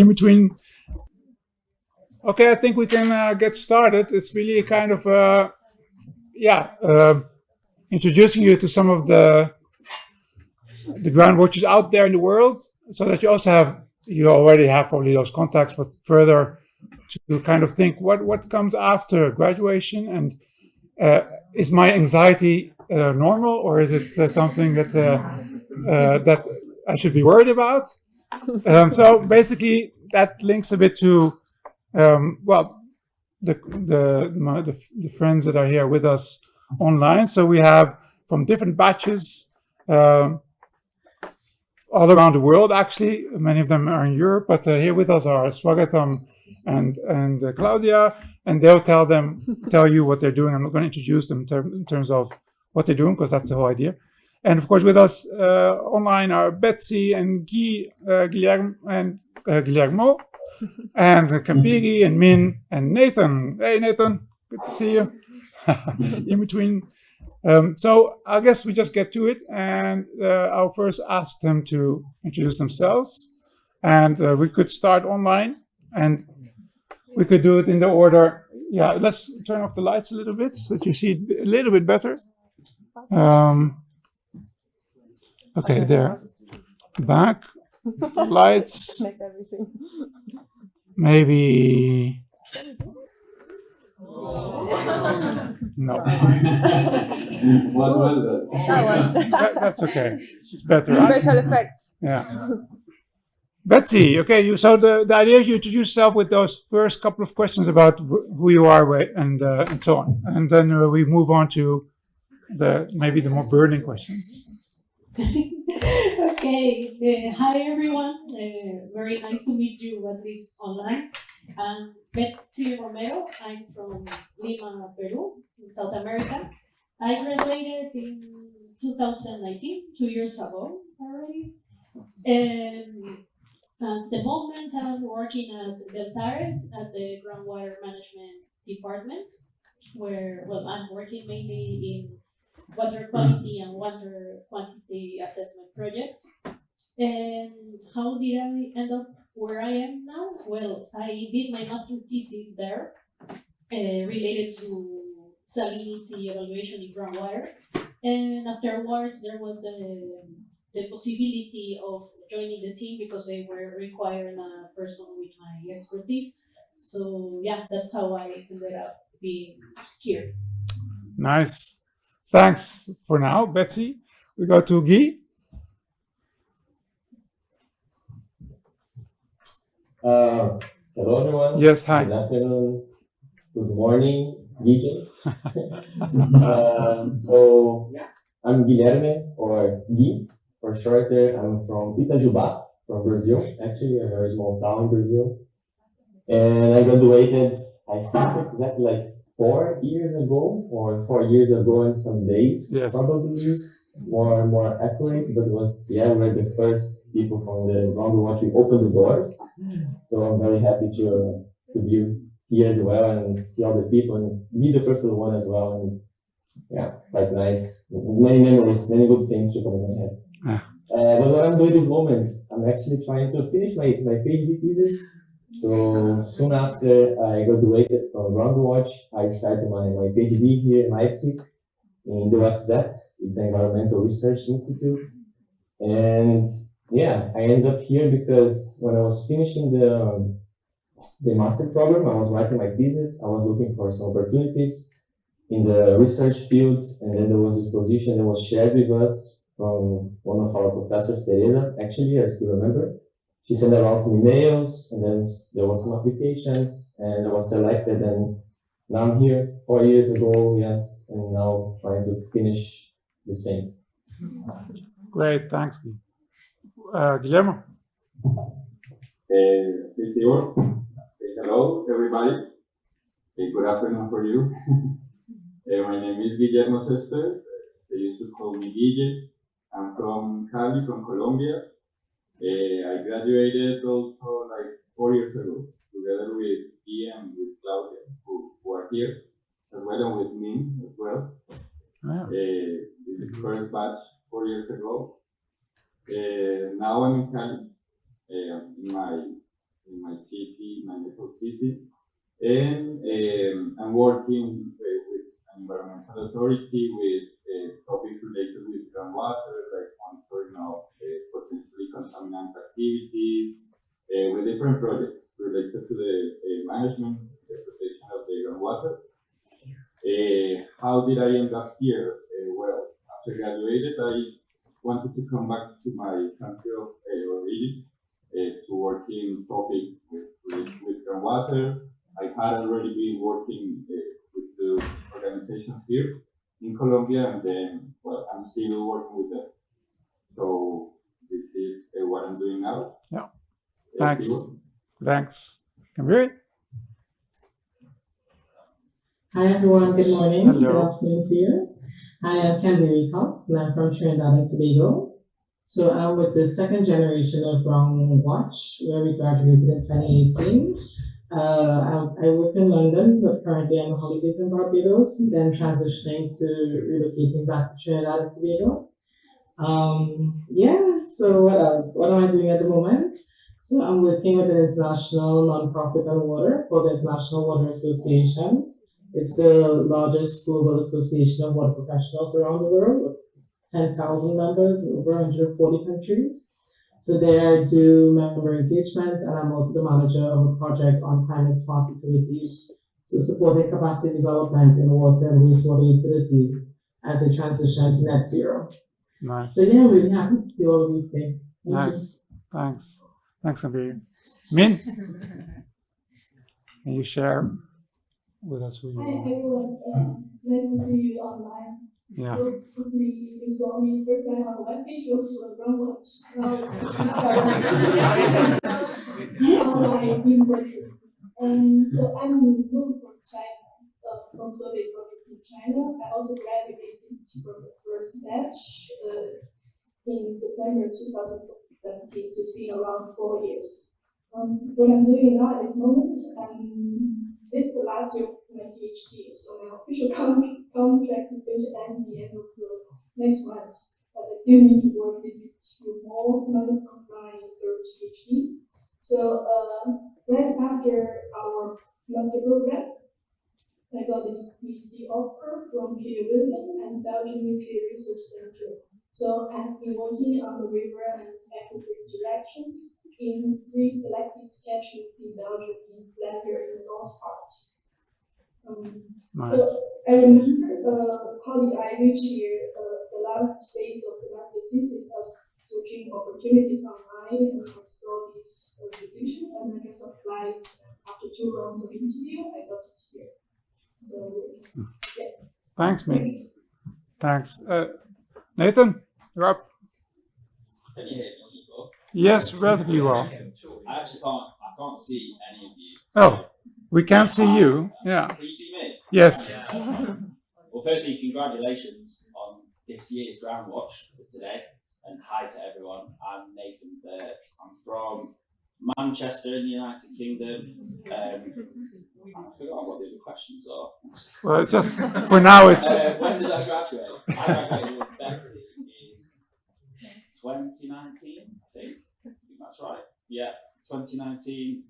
in between. Okay, I think we can get started. It's really kind of, introducing you to some of the GroundwatCHs out there in the world, so that you already have probably those contacts, but further to kind of think what comes after graduation, and is my anxiety normal, or is it something that that I should be worried about? So basically, that links a bit to the friends that are here with us online. So we have from different batches all around the world. Actually, many of them are in Europe, but here with us are Swagatam and Claudia, and they'll tell you what they're doing. I'm not going to introduce them in terms of what they're doing, because that's the whole idea. And of course, with us online are Betsy and Guillermo, and Campiri and Min and Nathan. Hey, Nathan, good to see you. In between. So I guess we just get to it, and I'll first ask them to introduce themselves, and we could start online, and we could do it in the order. Yeah, let's turn off the lights a little bit so that you see a little bit better. Okay, there. Back. Lights. Maybe. No. What was that? That one. That's okay. It's better. Special effects. Yeah. Betsy, okay. So the idea is you introduce yourself with those first couple of questions about who you are and so on, and then we move on to maybe the more burning questions. Okay. Hi everyone. Very nice to meet you at least online. I'm Betsy Romero. I'm from Lima, Peru, in South America. I graduated in 2019, 2 years ago already. And at the moment, I'm working at Deltares at the Groundwater Management Department, where, I'm working mainly in water quality and water quantity assessment projects. And how did I end up where I am now? Well, I did my master's thesis there related to salinity evaluation in groundwater. And afterwards, there was the possibility of joining the team because they were requiring a person with my expertise. So yeah, that's how I ended up being here. Nice. Thanks for now, Betsy. We go to Guy. Hello everyone. Yes, hi. Good afternoon. Good morning, DJ. So I'm Guilherme, or Gui for shorter. I'm from Itajubá, from Brazil. Actually, a very small town in Brazil. And I graduated, I think exactly like 4 years ago, or 4 years ago and some days, Yes. probably more accurate, but we're the first people from the GroundwatCH. We opened the doors, so I'm very happy to be here as well and see all the people and be the first one as well. And yeah, quite nice. Many memories, many good things to come in my head. But what I'm doing this moment, I'm actually trying to finish my PhD thesis. So soon after I graduated from GroundwatCH, I started my PhD here in Leipzig, in the UFZ. It's an environmental research institute. And yeah, I ended up here because when I was finishing the master program, I was writing my thesis, I was looking for some opportunities in the research field, and then there was this position that was shared with us from one of our professors, Teresa, actually, I still remember. She sent around some emails, and then there was some applications, and I was selected, and now I'm here 4 years ago, yes, and now trying to finish these things. Great, thanks. Guillermo. Hello, everybody. Good afternoon for you. My name is Guillermo Cespedes. They used to call me Guille. I'm from Cali, from Colombia. I graduated also like 4 years ago, together with Guy and with Claudia, who are here, as well, and with me as well. Wow. This is the first batch 4 years ago. Now I'm in Cali, in Mexico City. And I'm working with an environmental authority with topics related with groundwater, like monitoring of potentially contaminant activities, with different projects related to the management, the protection of the groundwater. How did I end up here? Well, after graduated, I wanted to come back to my country of origin to work in topics with groundwater. I had already been working with the organizations here in Colombia, and then, well, I'm still working with them. So this is what I'm doing now. Yeah. Thanks. Thanks. Can we hear it? Hi everyone, good morning, Hello. Good afternoon to you. I am Canberry Cox and I'm from Trinidad and Tobago. So I'm with the second generation of GroundwatCH, where we graduated in 2018. I work in London, but currently I'm on holidays in Barbados, then transitioning to relocating back to Trinidad and Tobago. So what else? What am I doing at the moment? So I'm working with an international nonprofit on water called the International Water Association. It's the largest global association of water professionals around the world, with 10,000 members in over 140 countries. So there I do member engagement, and I'm also the manager of a project on climate smart utilities, so supporting capacity development in water and wastewater utilities as they transition to net zero. Nice. So yeah, I'm really happy to see all of you today. Thank Nice. Thanks. Thanks, Kabir. Min, can you share with us who you Hi are? everyone, nice to see you online. Yeah. Hopefully you saw me first time on the webpage of GroundwatCH. Online in person. So I'm moved from China, from Hebei province in China. I also graduated from the first batch in September 2017, so it's been around 4 years. What I'm doing now at this moment, this is the last year of my PhD, so my official contract is going to end the end of the next month, but I still need to work a bit more months on my third PhD. So right after our master program, I got this PhD offer from KU Leuven and Belgian Nuclear Research Center. So I have been working on the river and aquifer interactions in 3 selected catchments in Belgium, in Flanders, in the north part. Nice. So I remember how did I reach here? The last phase of the master thesis, I was searching opportunities online and I saw this position, and I just applied. After 2 rounds of interview, I got it here. So yeah. Thanks, Min. Thanks. Nathan, you're up. Can you hear me? Yes, relatively well. I actually can't see any of you. Oh, we can see you. Yeah. Can you see me? Yes. Well, firstly, congratulations on this year's GroundwatCH for today, and hi to everyone. I'm Nathan Burt. I'm from Manchester in the United Kingdom. I forgot what the other questions are. Well, it's just for now. It's when did I graduate? I graduated with Betsy in 2019, I think that's right. Yeah, 2019.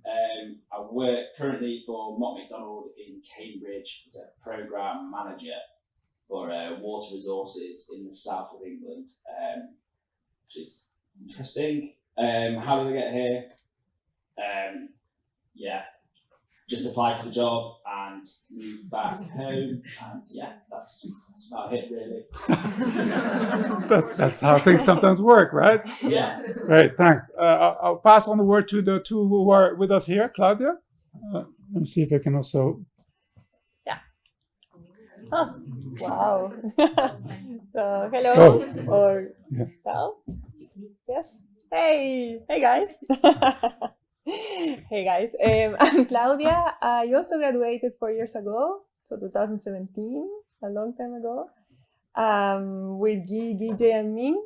I work currently for Mott MacDonald in Cambridge as a programme manager for water resources in the south of England, which is interesting. How did I get here? Just applied for the job and moved back home, and yeah, that's about it really. that's how things sometimes work, right? Yeah. Great, thanks. I'll pass on the word to the 2 who are with us here. Claudia, let me see if I can also. Oh, wow. So, hello, Oh. or Yeah. well, yes. Hey guys. Hey guys, I'm Claudia. I also graduated 4 years ago, so 2017, a long time ago, with Guille and Min.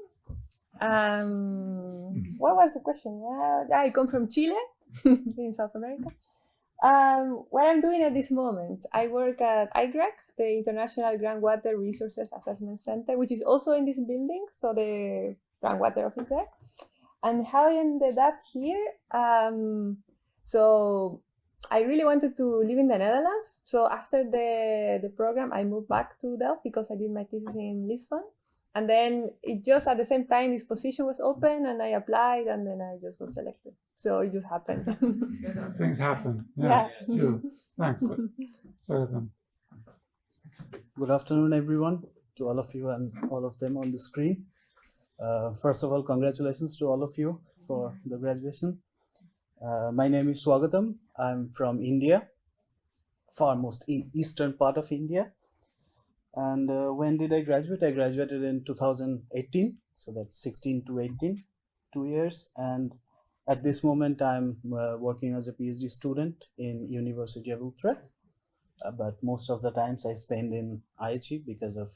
What was the question? I come from Chile, in South America. What I'm doing at this moment, I work at IGRAC, the International Groundwater Resources Assessment Center, which is also in this building, so the groundwater office there. And how I ended up here, so I really wanted to live in the Netherlands. So after the program, I moved back to Delft because I did my thesis in Lisbon. And then it just at the same time, this position was open and I applied and then I just was selected. So it just happened. Things happen. Yeah. Sure. Thanks. Sorry then. Good afternoon, everyone, to all of you and all of them on the screen. First of all, congratulations to all of you for the graduation. My name is Swagatam. I'm from India, far most eastern part of India. And when did I graduate? I graduated in 2018, so that's 16 to 18, 2 years. And at this moment, I'm working as a PhD student in University of Utrecht. But most of the times I spend in IHE because of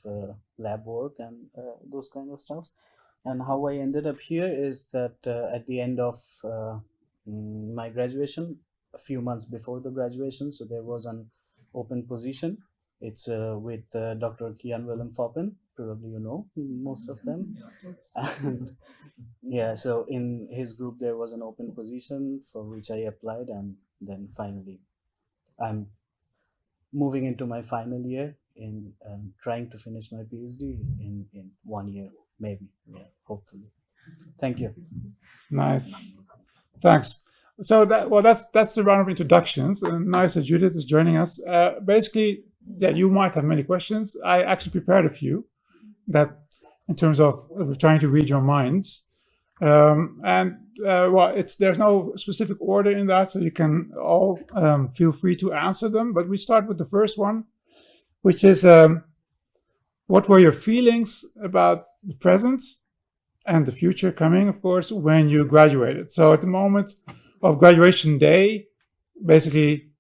lab work and those kind of stuff. And how I ended up here is that at the end of my graduation, a few months before the graduation, so there was an open position. It's with Dr. Kian Willem Foppen, probably you know most of them. And yeah, so in his group there was an open position for which I applied, and then finally I'm moving into my final year in trying to finish my PhD in 1 year, maybe, yeah, hopefully. Thank you. Nice. Thanks. So that's the round of introductions. And nice that Judith is joining us. Basically, yeah, you might have many questions. I actually prepared a few that, in terms of trying to read your minds. There's no specific order in that, so you can all feel free to answer them. But we start with the first one, which is what were your feelings about the present and the future coming, of course, when you graduated? So at the moment of graduation day, basically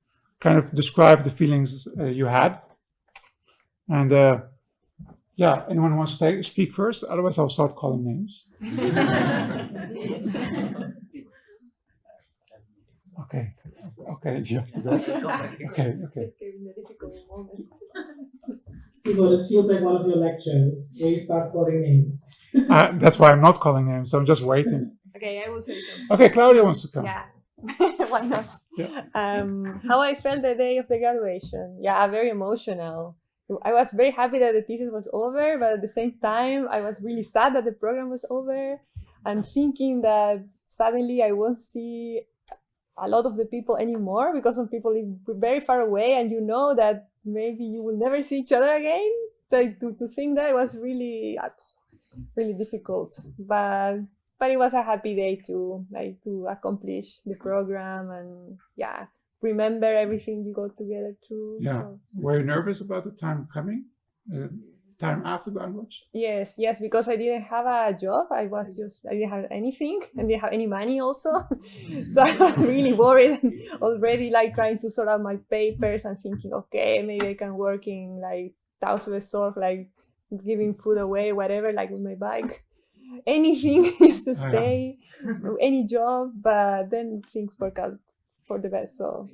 kind of describe the feelings you had. And yeah, anyone who wants to speak first? Otherwise, I'll start calling names. Okay. You have to go. Okay. Tibor, this feels like one of your lectures where you start calling names. That's why I'm not calling names. I'm just waiting. Okay, I will say something. Okay, Claudia wants to come. Yeah. Why not? Yeah. How I felt the day of the graduation. Yeah, very emotional. I was very happy that the thesis was over, but at the same time, I was really sad that the program was over and thinking that suddenly I won't see a lot of the people anymore because some people live very far away and you know that maybe you will never see each other again. Like to think that was really difficult, but it was a happy day to accomplish the program and yeah, remember everything you go together through. Yeah. So. Were you nervous about the time coming? Time after GroundwatCH? Yes, because I didn't have a job. I didn't have anything and didn't have any money also. So I was really worried and already trying to sort out my papers and thinking, okay, maybe I can work in house resort, giving food away, whatever, with my bike. Anything just to stay, any job, but then things work out for the best. So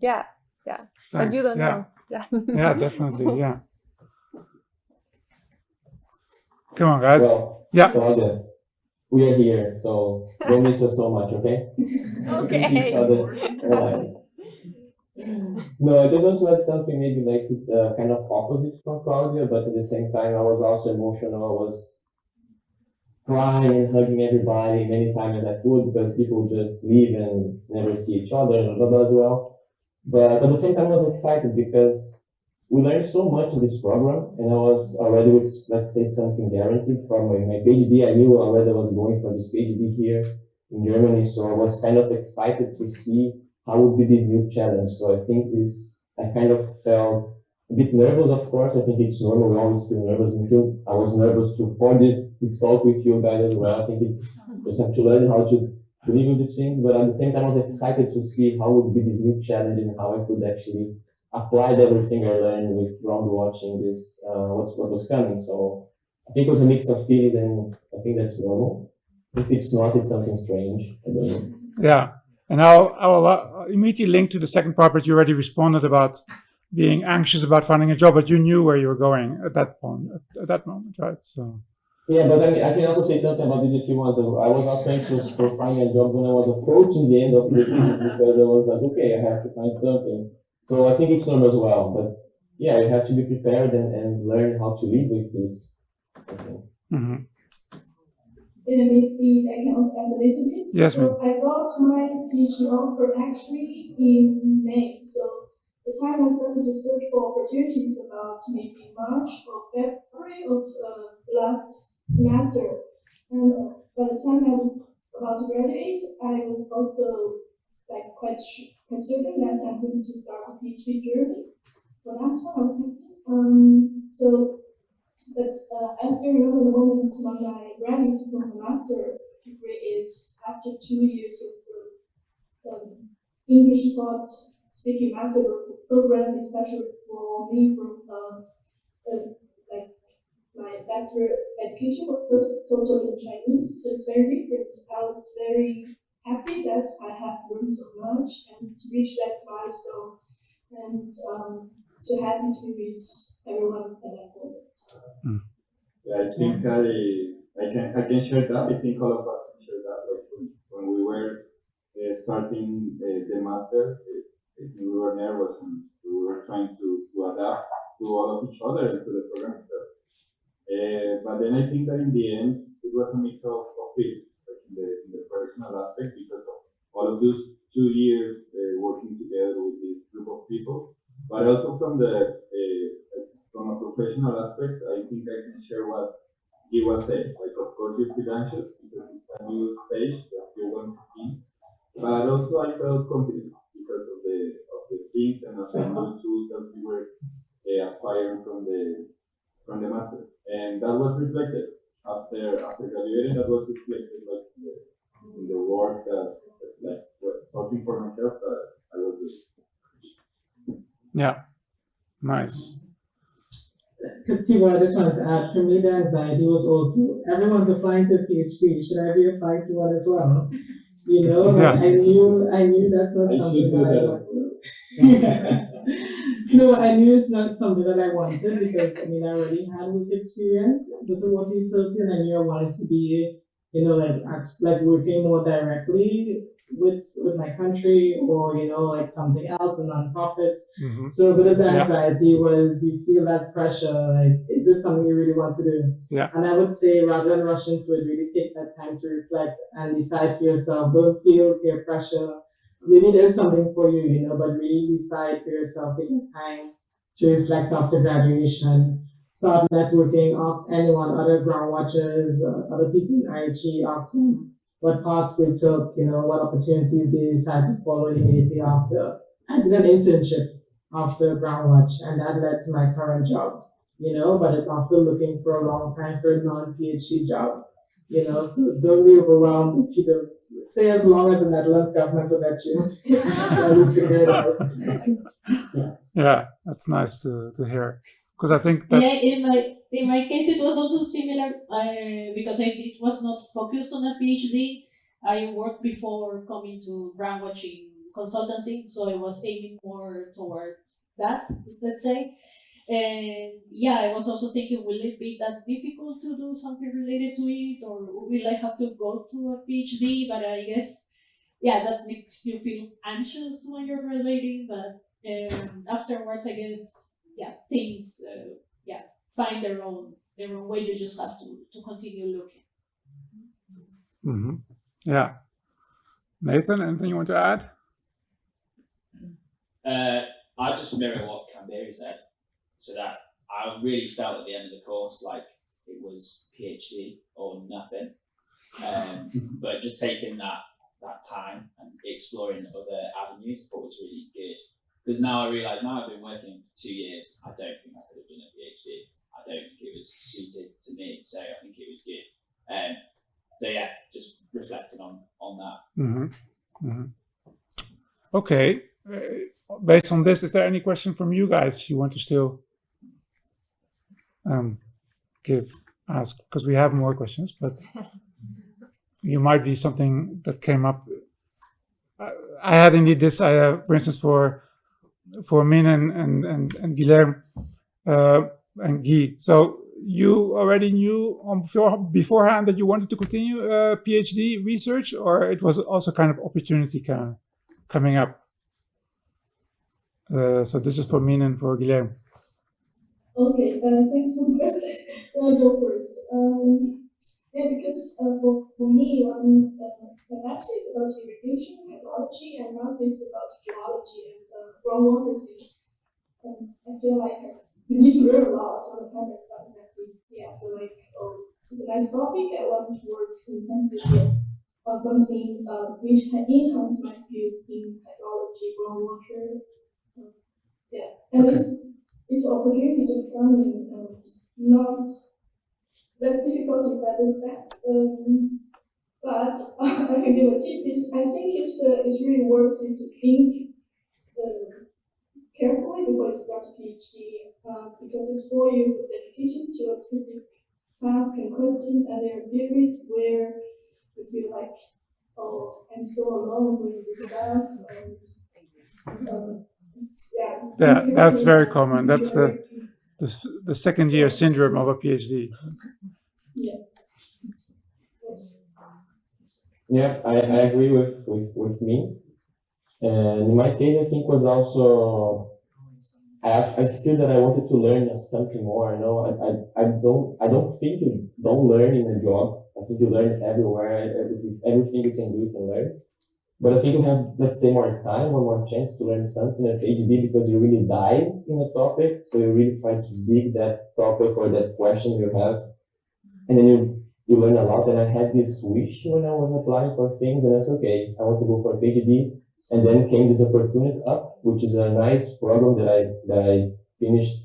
yeah. Thanks. But you don't know. Yeah. Yeah, definitely. Yeah. Come on, guys. Well, yeah. Claudia, we are here, so don't miss us so much, okay? Okay. No, I just want to add something maybe this kind of opposite from Claudia, but at the same time I was also emotional. I was crying and hugging everybody many times as I could because people just leave and never see each other and blah, blah, blah as well. But at the same time I was excited because we learned so much in this program, and I was already with, let's say, something guaranteed from my PhD. I knew already I was going for this PhD here in Germany, so I was kind of excited to see how would be this new challenge. So I think I kind of felt a bit nervous, of course. I think it's normal, we always feel nervous. I was nervous for this talk with you guys as well. I think just have to learn how to live with these things, but at the same time I was excited to see how would be this new challenge and how I could actually applied everything I learned with GroundwatCH in this, what was coming. So I think it was a mix of feelings, and I think that's normal. If it's not, it's something strange. I don't know. Yeah, and I'll immediately link to the second part, but you already responded about being anxious about finding a job, but you knew where you were going at that point, at that moment, right? So Yeah, but I mean, I can also say something about this if you want to. I was also anxious for finding a job when I was approaching the end of the thesis because I was like, okay, I have to find something. So I think it's normal as well. But yeah, you have to be prepared and learn how to live with this. Okay. Mm-hmm. Maybe I can also add a little bit. Yes, so I got my PhD offer actually in May. So the time I started to search for opportunities about maybe March or February of last semester. And by the time I was about to graduate, I was also like quite certain that I'm going to start a PhD journey. For that one, I was thinking. But as I remember, the moment when I graduated from the master degree is after 2 years of English taught speaking master program, especially for me from like my bachelor education was totally in Chinese, so it's very different. I was very happy that I have learned so much and to reach that milestone, and so happy to be with everyone at that moment. Yeah, I think I can share that. I think all of us can share that. Like when we were starting the master, I think we were nervous and we were trying to adapt to all of each other and to the program itself. But then I think that in the end it was a mix of it, like in the personal aspect, because of all of those 2 years working together with this group of people, but also from a professional aspect, I think I can share what he was saying. Like, of course, you feel anxious because it's a new stage that you're going to be. But also, I felt confident because of the things and of those tools that we were acquiring from the master, and that was reflected after graduating. That was reflected like in the work that like working for myself that I was doing. Yeah, nice. What I just wanted to add, for me, the anxiety was also, everyone's applying to a PhD, should I be applying to one as well? You know, like I knew that's not something that I wanted. No, I knew it's not something that I wanted because, I mean, I already had work experience with the water utility and I knew I wanted to be, you know, like working more directly with my country or, you know, like something else, a non-profit. Mm-hmm. So a bit of the anxiety was you feel that pressure, like, is this something you really want to do? Yeah. And I would say rather than rush into it, really take that time to reflect and decide for yourself. Don't feel peer pressure. Maybe there's something for you, you know, but really decide for yourself, take the time to reflect after graduation. Start networking, ask anyone, other GroundwatCHers, other people in IHE, ask them what paths they took, you know, what opportunities they decided to follow immediately after. I did an internship after GroundwatCH, and that led to my current job, you know, but it's after looking for a long time for a non-PhD job, you know, so don't be overwhelmed if you don't. Stay as long as the Netherlands government will let you. You figure it out. Yeah, that's nice to hear. Because I think that in my case it was also similar because it was not focused on a PhD. I worked before coming to GroundwatCH in consultancy, so I was aiming more towards that, let's say. And yeah, I was also thinking, will it be that difficult to do something related to it, or will I have to go to a PhD? But I guess, yeah, that makes you feel anxious when you're graduating. But afterwards, I guess, yeah, things, find their own way. You just have to continue looking. Mm-hmm. Yeah. Nathan, anything you want to add? I just mirror what Kamberi said. So that I really felt at the end of the course like it was PhD or nothing. But just taking that time and exploring other avenues I thought was really good. Because now I realise, now I've been working for 2 years, I don't think I could have done a PhD. I don't think it was suited to me, so I think it was good. So yeah, just reflecting on that. Mm-hmm. Mm-hmm. Okay. Based on this, is there any question from you guys you want to still ask? Because we have more questions, but you might be something that came up. I had indeed this. I have, for instance, for Min and Guilherme and Guy. So you already knew beforehand that you wanted to continue PhD research, or it was also kind of opportunity coming up? So this is for Min and for Guilherme. Okay, thanks for the question. So I'll go first. Yeah, because for me, the bachelor is about irrigation technology and master is about geology and groundwater things. And I feel like you need to learn a lot on the time I started that PhD. I feel like it's a nice topic. I want to work intensively on something which can enhance my skills in technology, groundwater. Yeah, and it's opportunity just coming, not that difficult if I look back. But I can give a tip. I think it's really worth it to think carefully before you start a PhD, because it's 4 years of dedication to a specific task and question, and there are periods where you feel like, oh, I'm so alone doing this stuff, and yeah, that's very common. That's the second year syndrome of a PhD. Yeah. Yeah, I agree with me. And in my case, I think was also I feel that I wanted to learn something more. You know, I don't think you don't learn in a job. I think you learn everywhere. Everything you can do, you can learn. But I think you have, let's say, more time or more chance to learn something at PhD because you really dive in a topic. So you really try to dig that topic or that question you have, and then you learn a lot. And I had this wish when I was applying for things, and I said, okay, I want to go for a PhD. And then came this opportunity up, which is a nice program that I finished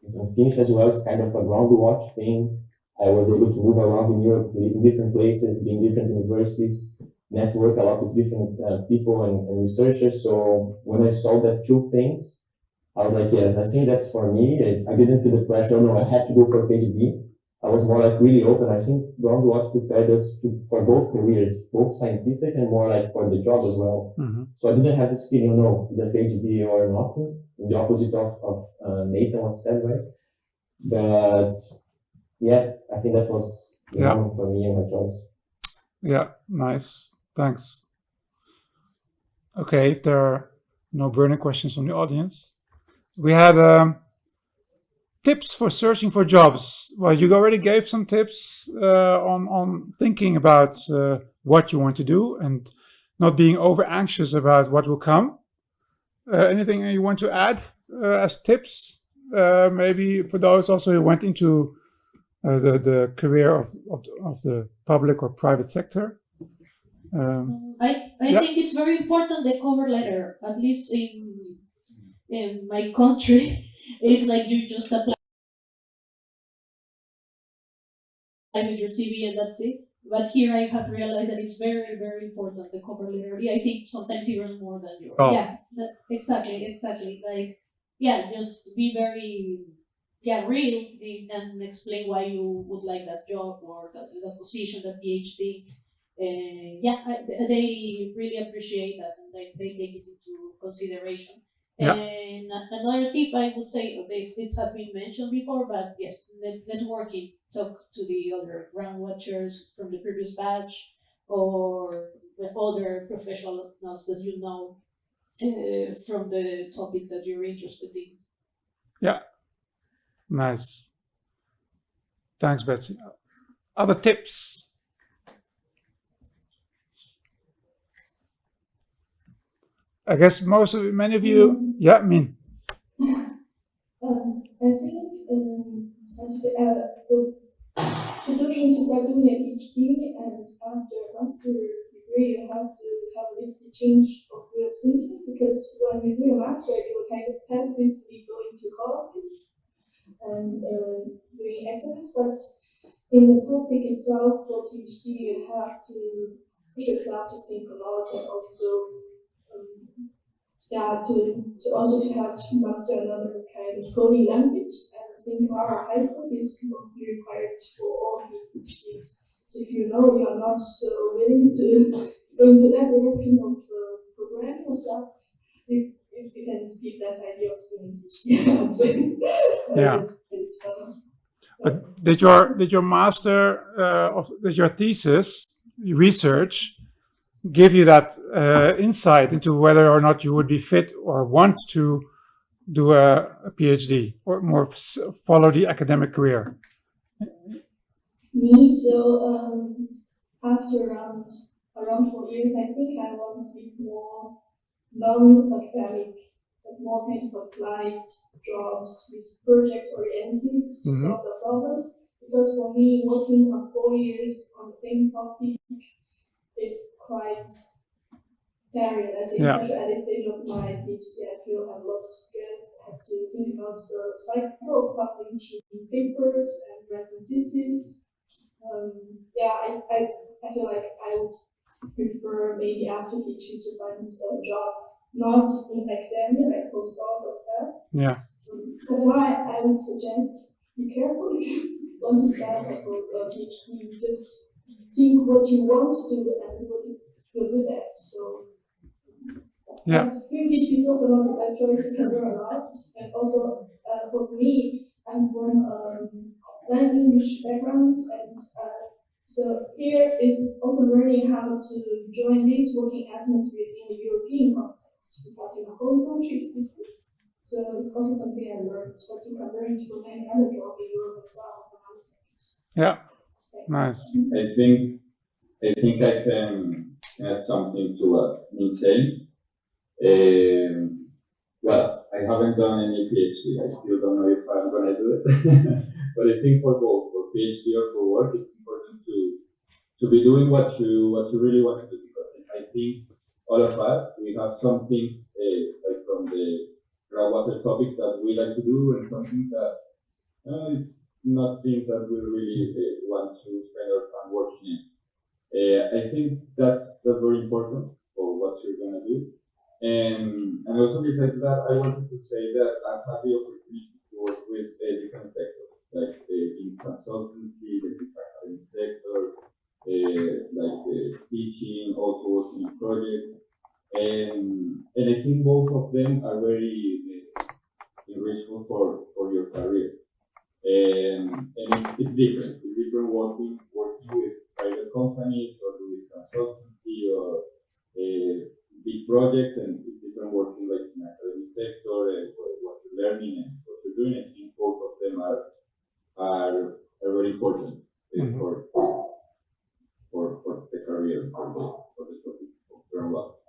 as well. It's kind of a GroundwatCH thing. I was able to move around in Europe, live in different places, be in different universities, network a lot with different people and researchers. So when I saw that two things, I was like, yes, I think that's for me. I didn't feel the pressure. No, I have to go for a PhD. I was more like really open. I think GroundwatCH prepared us for both careers, both scientific and more like for the job as well. Mm-hmm. So I didn't have this feeling, no, it's a PhD or nothing, in the opposite of Nathan once said, right? But yeah, I think that was the moment for me and my choice. Yeah, nice. Thanks. Okay, if there are no burning questions from the audience, we had tips for searching for jobs. Well, you already gave some tips on thinking about what you want to do and not being over anxious about what will come. Anything you want to add as tips? Maybe for those also who went into the career of the public or private sector. I think it's very important, the cover letter, at least in my country. It's like you just apply with your CV and that's it. But here I have realized that it's very, very important, the cover letter. I think sometimes even more than your. Oh. Yeah, exactly. Like, yeah, just be very, real and explain why you would like that job or that position, that PhD. They really appreciate that and they take it into consideration. Yeah. And another tip I would say, it has been mentioned before, but yes, networking. Talk to the other GroundwatCHers from the previous batch or the other professionals that you know from the topic that you're interested in. Yeah. Nice. Thanks, Betsy. Other tips? I guess many of you, yeah, Min. I think to start doing a PhD and after a master degree, you have to have a little change of way of thinking, because when you do a master, you're kind of passively going to courses and doing exercises, but in the topic itself for PhD, you have to push yourself to think a lot and also to have to master another kind of coding language. And I think Python is mostly required for all PhDs. So if you know you're not so willing to go into that direction of programming or stuff, you can skip that idea of doing PhD. Yeah. But did your master did your thesis, your research, give you that insight into whether or not you would be fit or want to do a PhD or more follow the academic career? Me, so after around 4 years, I think I want to be more non-academic, but more kind of applied jobs with project-oriented to solve the problems. Because for me, working on 4 years on the same topic, it's quite tiring. Especially at this stage of my PhD, I feel I have a lot of stress. I have to think about the cycle of publishing papers and writing thesis. I feel like I would prefer maybe after PhD to find a job not in academia, like postdoc or stuff. Yeah. So that's why I would suggest be careful if you want to start a PhD. Just think what you want to do and what you're good at. So yeah. PhD is also not a bad choice. You can learn a lot. And also for me, I'm from an English background, and so here is also learning how to join this working atmosphere in the European context, because in the home country it's different. So it's also something I learned, but you can learn it from any other job in Europe as well. Yeah, nice. I think I can add something to what Min said. Well, I haven't done any PhD. I still don't know if I'm going to do it. But I think for both, for PhD or for work, it's important to be doing what you really want to do. Because I think all of us, we have something like from the groundwater topic that we like to do, and something that it's not things that we really want to spend our time working in. I think that's very important for what you're going to do. And also besides that, I wanted to say that I've had the opportunity to work with different sectors, like in consultancy, the academic sector, like teaching, also working in projects. And I think both of them are very enrichful for your career. And it's different. It's different working with private companies or with consultancy or big projects, and it's different working like in academic sector and what you're learning and what you're doing. I think both of them are very important for the career for the topic of groundwater.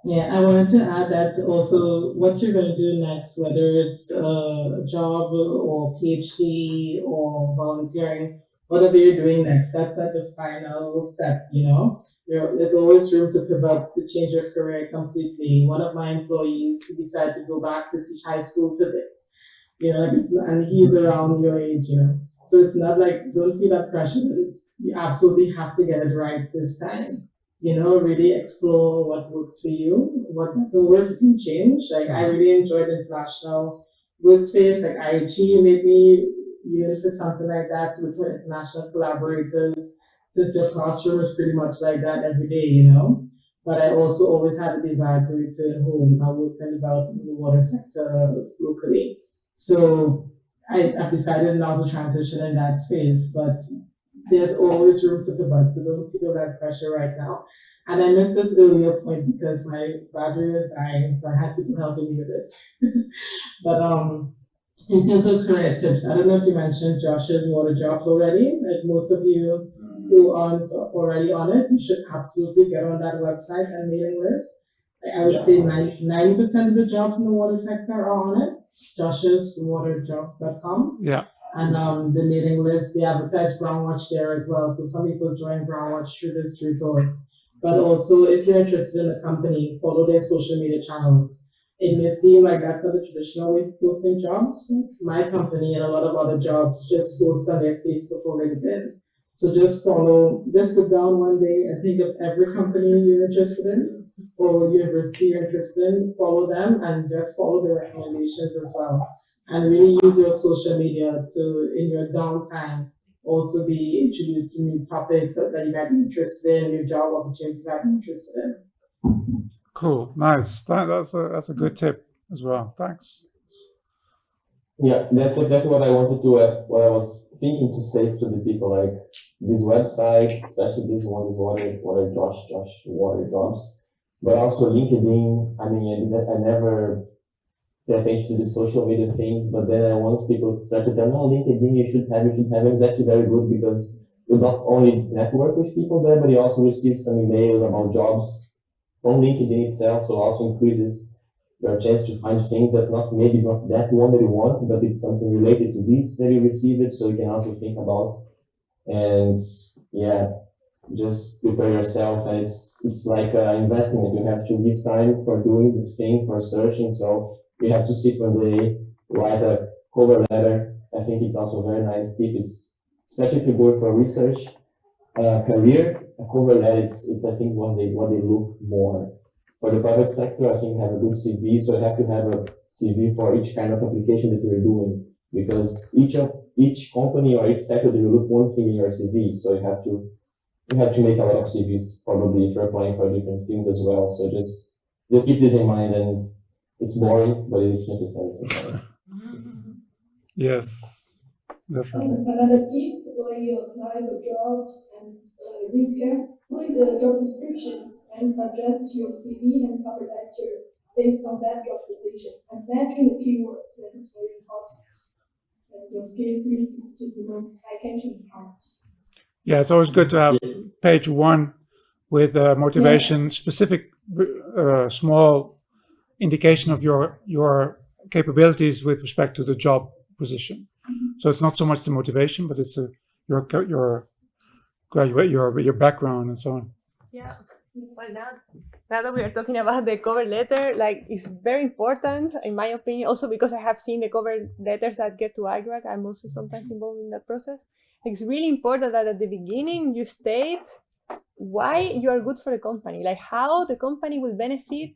Yeah, I wanted to add that also what you're going to do next, whether it's a job or PhD or volunteering, whatever you're doing next, that's like the final step, you know? There's always room to pivot, to change your career completely. One of my employees decided to go back to teach high school physics, you know, and he's around your age, you know. So it's not like, don't feel that pressure. You absolutely have to get it right this time. You know, really explore what works for you. What doesn't work, you can change. Like, I really enjoyed international workspace, like IHE made me unit for something like that with international collaborators. Since your classroom is pretty much like that every day, you know. But I also always had a desire to return home. I work and develop in the water sector locally. So I've decided now to transition in that space, but there's always room to pivot, so don't feel that pressure right now. And I missed this earlier point because my battery was dying, so I had people helping me with this. But in terms of career tips, I don't know if you mentioned Josh's water jobs already. Like most of you who aren't already on it, you should absolutely get on that website and mailing list. I would say 90% of the jobs in the water sector are on it. joshswaterjobs.com. Yeah. And the mailing list, they advertise GroundwatCH there as well. So some people join GroundwatCH through this resource. But also, if you're interested in a company, follow their social media channels. It may seem like that's not the traditional way of posting jobs. My company and a lot of other jobs just post on their Facebook or LinkedIn. So just follow, just sit down one day and think of every company you're interested in or university you're interested in, follow them and just follow their recommendations as well. And really use your social media to, in your downtime, also be introduced to new topics that you might be interested in, new job opportunities you might be interested in. Cool, nice. That's a good tip as well. Thanks. Yeah, that's exactly what I wanted to, what I was thinking to say to the people, like these websites, especially these ones, water jobs, but also LinkedIn. I mean, I never pay attention to the social media things, but then I want people to start to tell, no, LinkedIn, you should have, and it's actually very good because you not only network with people there, but you also receive some emails about jobs from LinkedIn itself, so also increases your chance to find things that maybe it's not that one that you want, but it's something related to this that you receive it, so you can also think about. And yeah, just prepare yourself, and it's like an investment. You have to give time for doing the thing, for searching. So you have to sit one day, write a cover letter. I think it's also a very nice tip. It's especially if you go for research career, a cover letter. It's I think what they look more. For the private sector, I think have a good CV. So you have to have a CV for each kind of application that you're doing, because each company or each sector they will look one thing in your CV. So you have to make a lot of CVs probably if you're applying for different things as well. So just keep this in mind, and it's boring, but it's necessary sometimes. Yes, definitely. Another tip when you apply for jobs and read carefully the job descriptions and adjust your CV and cover letter based on that job position and matching the keywords that is very important. And your skills list is to the most eye-catching part. Yeah, it's always good to have page one with motivation, specific, small indication of your capabilities with respect to the job position. So it's not so much the motivation, but it's your background and so on. Yeah. Well, now that we are talking about the cover letter, like it's very important, in my opinion, also because I have seen the cover letters that get to IGRAC. I'm also sometimes involved in that process. It's really important that at the beginning you state why you are good for the company, like how the company will benefit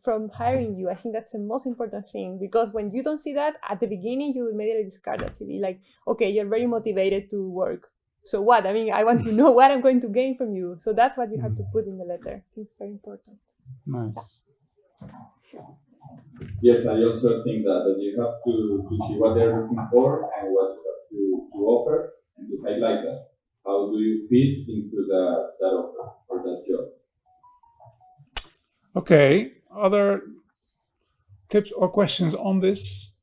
from hiring you. I think that's the most important thing, because when you don't see that at the beginning, you immediately discard that CV. Like, okay, you're very motivated to work. So what? I mean, I want to know what I'm going to gain from you. So that's what you have to put in the letter. I think it's very important. Nice. Yes, I also think that you have to see what they're looking for and what you have to offer, and to highlight that. How do you fit into that offer or that job? Okay. Other tips or questions on this?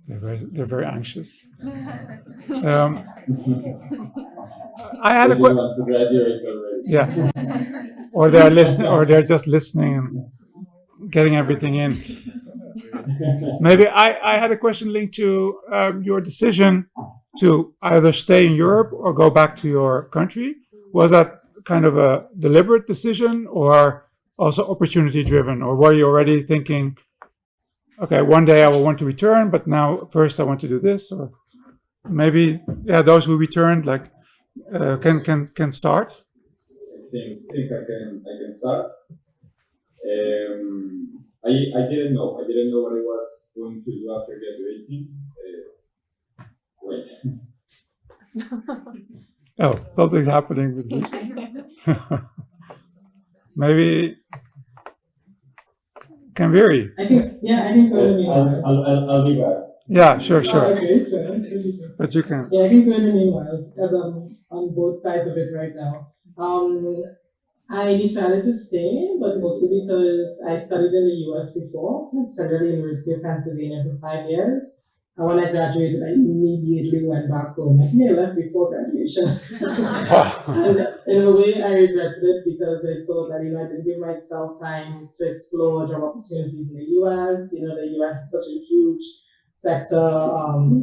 They're very anxious. I had a question. To graduate already. Yeah, or they're listening, or they're just listening and getting everything in. Maybe I had a question linked to your decision to either stay in Europe or go back to your country. Was that kind of a deliberate decision, or also opportunity driven, or were you already thinking, okay, one day I will want to return, but now first I want to do this? Or maybe those who returned can start. I think I can start. I didn't know what I was going to do after graduating. Oh, something's happening with me. Maybe can vary. I think I'll be back. Yeah, sure. Okay, sure. But you can. Yeah, I can go in the meanwhile, as I'm on both sides of it right now. I decided to stay, but mostly because I studied in the US before. So I studied at the University of Pennsylvania for 5 years. And when I graduated, I immediately went back home. I think I left before graduation. And in a way, I regretted it because I thought that, I didn't give myself time to explore job opportunities in the US. The US is such a huge sector.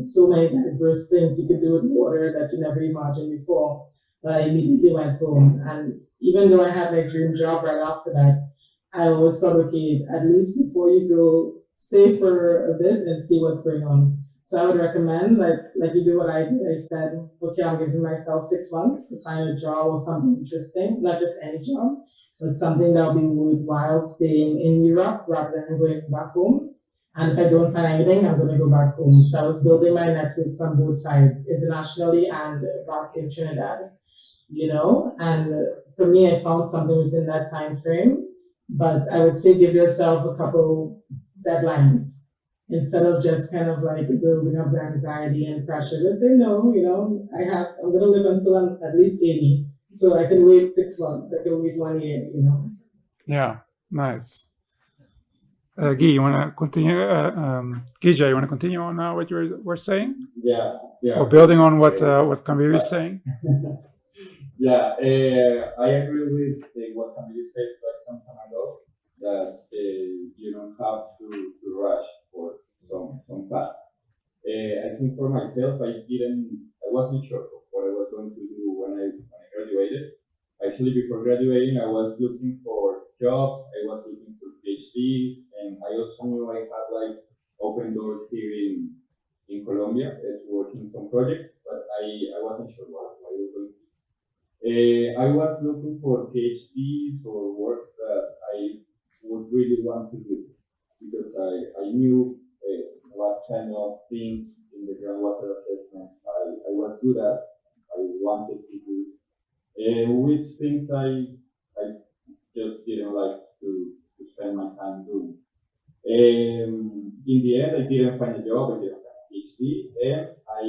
So many diverse things you could do with water that you never imagined before. But I immediately went home. And even though I had my dream job right after that, I always thought, okay, at least before you go, stay for a bit and see what's going on. So I would recommend, like you do what I did. I said, okay, I'm giving myself 6 months to find a job or something interesting, not just any job, but something that'll be worthwhile staying in Europe rather than going back home. And if I don't find anything, I'm going to go back home. So I was building my networks on both sides, internationally and back in Trinidad, And for me, I found something within that time frame. But I would say give yourself a couple deadlines instead of just kind of like building up the anxiety and pressure. Just say no, I'm gonna live until I'm at least 80. So I can wait 6 months, I can wait 1 year, Yeah, nice. Guy, you want to continue? Gija, you want to continue on what you were saying? Yeah, yeah. Or building on what Camille is saying? Yeah, I agree with what Camille said like some time ago, that you don't have to rush for some path. I think for myself, I wasn't sure of what I was going to do when I graduated. Actually, before graduating, I was looking for jobs, I was looking for PhD, and I also knew I had like open doors here in Colombia to work in some projects, but I wasn't sure what I was going to do. I was looking for PhDs or work that I would really want to do because I knew what kind of things in the groundwater assessment I was good at, I wanted to do, which things I just didn't like to spend my time doing. In the end, I didn't find a job, I didn't find a PhD, and I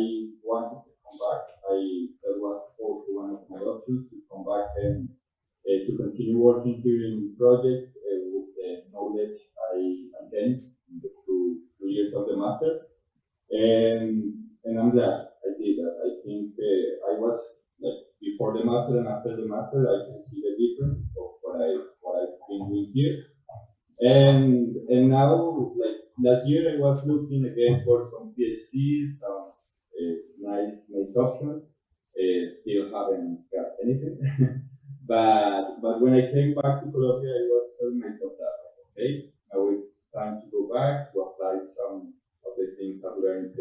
wanted to come back. That was also one of my options to come back and to continue working here in projects with the knowledge I gained in the 2 years of the master. And I'm glad I did that. I think I was like before the master and after the master, I can see the difference of what I've been doing here. And now, like last year, I was looking again for some PhDs, some nice options. Still haven't got anything. but when I came back to Colombia, I was telling myself that okay, now it's time to go back to apply some of the things I've learned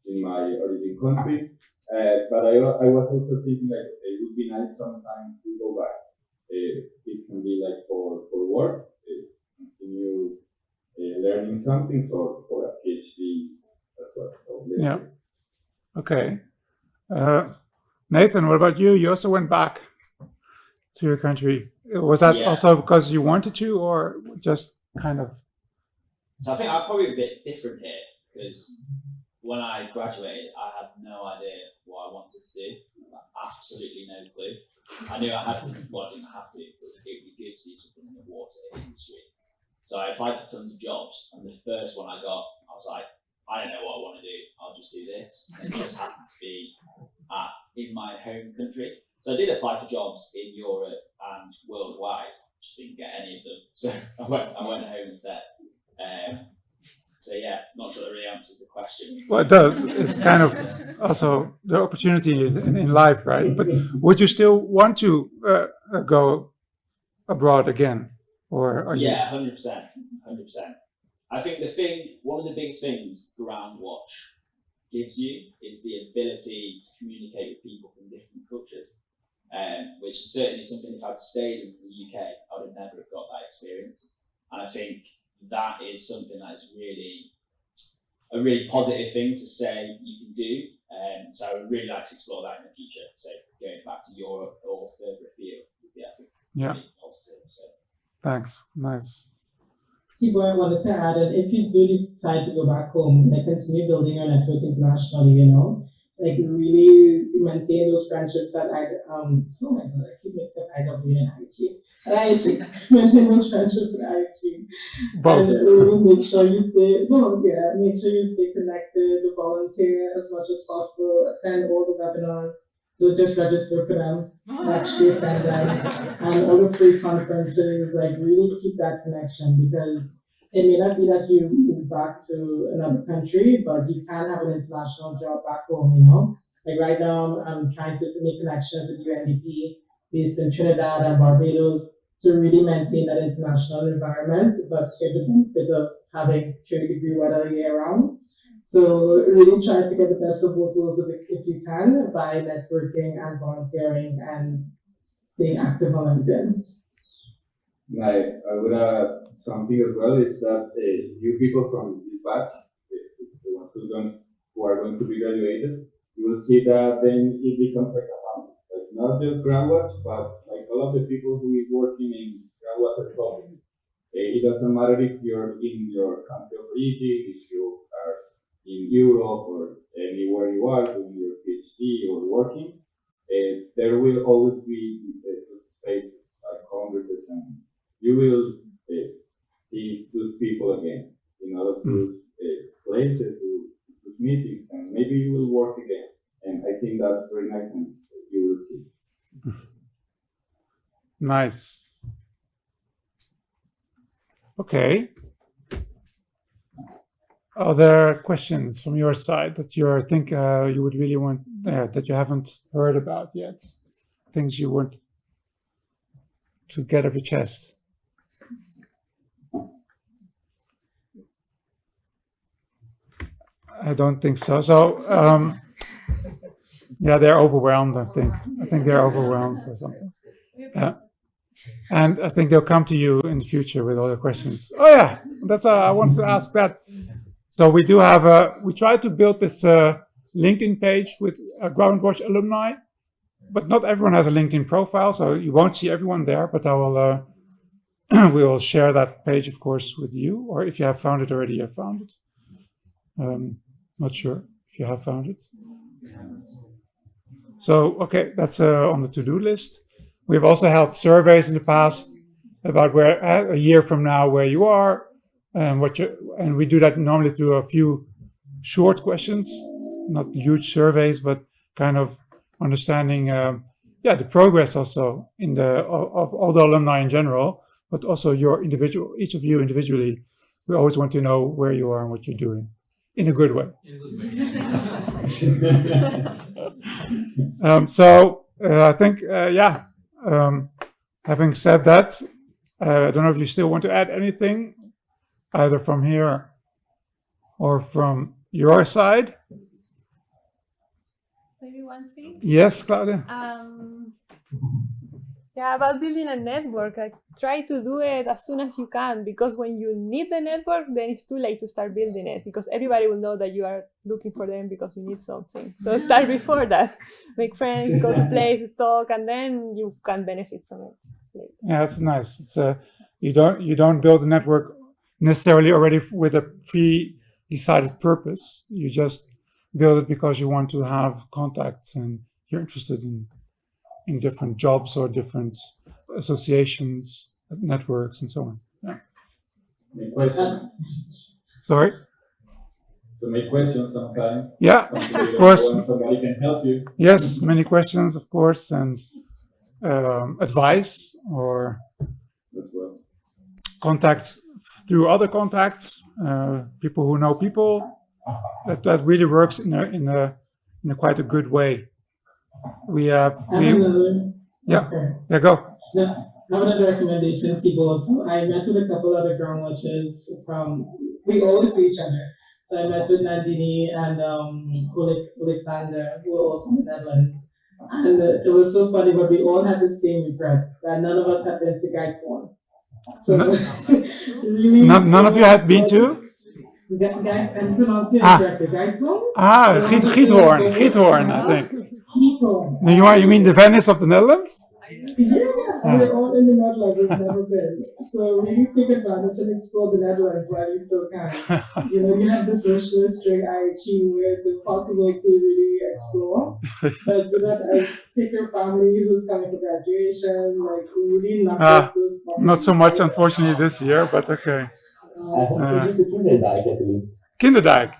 in my origin country. But I was also thinking like okay, it would be nice sometime to go back. It can be like for work. Continue learning something for a PhD as well. So yeah. Okay. Nathan, what about you? You also went back to your country. Was that also because you wanted to, or just kind of? So I think I'm probably a bit different here because when I graduated, I had no idea what I wanted to do. Absolutely no clue. I knew I had to. Well, I didn't have to, but it would be good to do something in the water industry. So I applied for tons of jobs, and the first one I got, I was like, I don't know what I want to do. I'll just do this. And it just happened to be in my home country. So I did apply for jobs in Europe and worldwide. Just didn't get any of them. So I went home instead. So yeah, not sure that really answers the question. Well, it does. It's kind of also the opportunity in life, right? But would you still want to go abroad again? Or are yeah, 100%. I think one of the biggest things GroundwatCH gives you is the ability to communicate with people from different cultures, which is certainly something if I'd stayed in the UK, I would have never have got that experience. And I think that is something that is a really positive thing to say you can do. So I would really like to explore that in the future. So going back to Europe or further afield would be, I think, really positive. So. Thanks. Nice. Tibor, I wanted to add that if you do decide to go back home, like continue building your network internationally, like really maintain those friendships that I keep mixing up IW and IHE. Maintain those friendships at IHE. Both. And really make sure you stay connected, volunteer as much as possible, attend all the webinars. Don't just register for them, actually attend them, and all the free conferences, like really keep that connection because it may not be that you move back to another country, but you can have an international job back home, Like right now, I'm trying to make connections with UNDP based in Trinidad and Barbados to really maintain that international environment, but get the benefit of having 30-degree weather year round. So really try to get the best of both worlds if you can by networking and volunteering and staying active on LinkedIn. I would add something as well is that you people from this batch, the ones who are going to be graduated, you will see that then it becomes like a family. Like not just GroundwatCH, but like all of the people who is working in groundwater topics It doesn't matter if you're in your country of origin, if you are in Europe or anywhere you are doing your PhD or working. There will always be spaces like congresses, and you will see those people again in all of those places, those meetings, and maybe you will work again. And I think that's very nice, and you will see. Nice. Okay. Other questions from your side that you think you would really want, that you haven't heard about yet? Things you want to get off your chest? I don't think so. So, yeah, they're overwhelmed, I think. I think they're overwhelmed or something. Yeah. And I think they'll come to you in the future with all the questions. Oh yeah, that's I wanted to ask that. So we do have we try to build this LinkedIn page with GroundwatCH Alumni, but not everyone has a LinkedIn profile, so you won't see everyone there. But I will, we will share that page, of course, with you, or if you have found it already, you have found it. Not sure if you have found it. So okay, that's on the to-do list. We've also held surveys in the past about where a year from now where you are, and and we do that normally through a few short questions, not huge surveys, but kind of understanding, the progress also in of all the alumni in general, but also each of you individually. We always want to know where you are and what you're doing, in a good way. I think, having said that, I don't know if you still want to add anything, either from here or from your side. Maybe one thing? Yes, Claudia? Yeah, about building a network, try to do it as soon as you can, because when you need the network, then it's too late to start building it, because everybody will know that you are looking for them because you need something. So start before that. Make friends, go to places, talk, and then you can benefit from it later. Yeah, that's nice. It's you don't build a network necessarily already with a pre-decided purpose. You just build it because you want to have contacts and you're interested in different jobs or different associations, networks, and so on. Yeah. Make questions. Sorry? To make questions sometimes. Yeah, of course. Somebody can help you. Yes, many questions, of course, and advice or contacts through other contacts, people who know people. That really works in a quite a good way. Go. I have another recommendation, people. Also, I met with a couple other Groundwatchers we always see each other. So I met with Nandini and Alexander, who are also in the Netherlands. And it was so funny, but we all had the same regret that none of us had been to Gaiton. So really, none of you had been to? I'm pronouncing it correctly. Gaiton? Giethoorn, I think. Giethoorn. You mean the Venice of the Netherlands? Yes, we're all in the Netherlands, we've never been. So really take advantage and explore the Netherlands while you still can. You have this wish list during IHE where it's impossible to really explore. But do that, take your family who's coming for graduation, really knock those. Not so much, unfortunately, this year, but okay. I hope you did the Kinderdijk at least. Kinderdijk.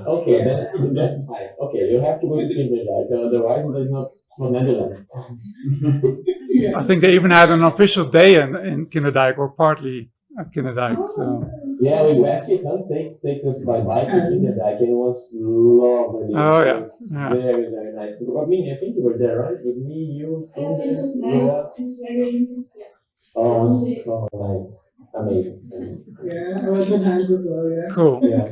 Okay, that's fine. Okay, you have to go to Kinderdijk, otherwise there's not Netherlands. I think they even had an official day in Kinderdijk, or partly at Kinderdijk. So. Yeah, we actually take us by bike to Kinderdijk, and it was lovely. Oh yeah. Very, very nice. I mean, I think you were there, right? It was me, you, it was nice. It's very oh, so nice. Amazing. Yeah, I was in hands as well, yeah. Cool. Yeah.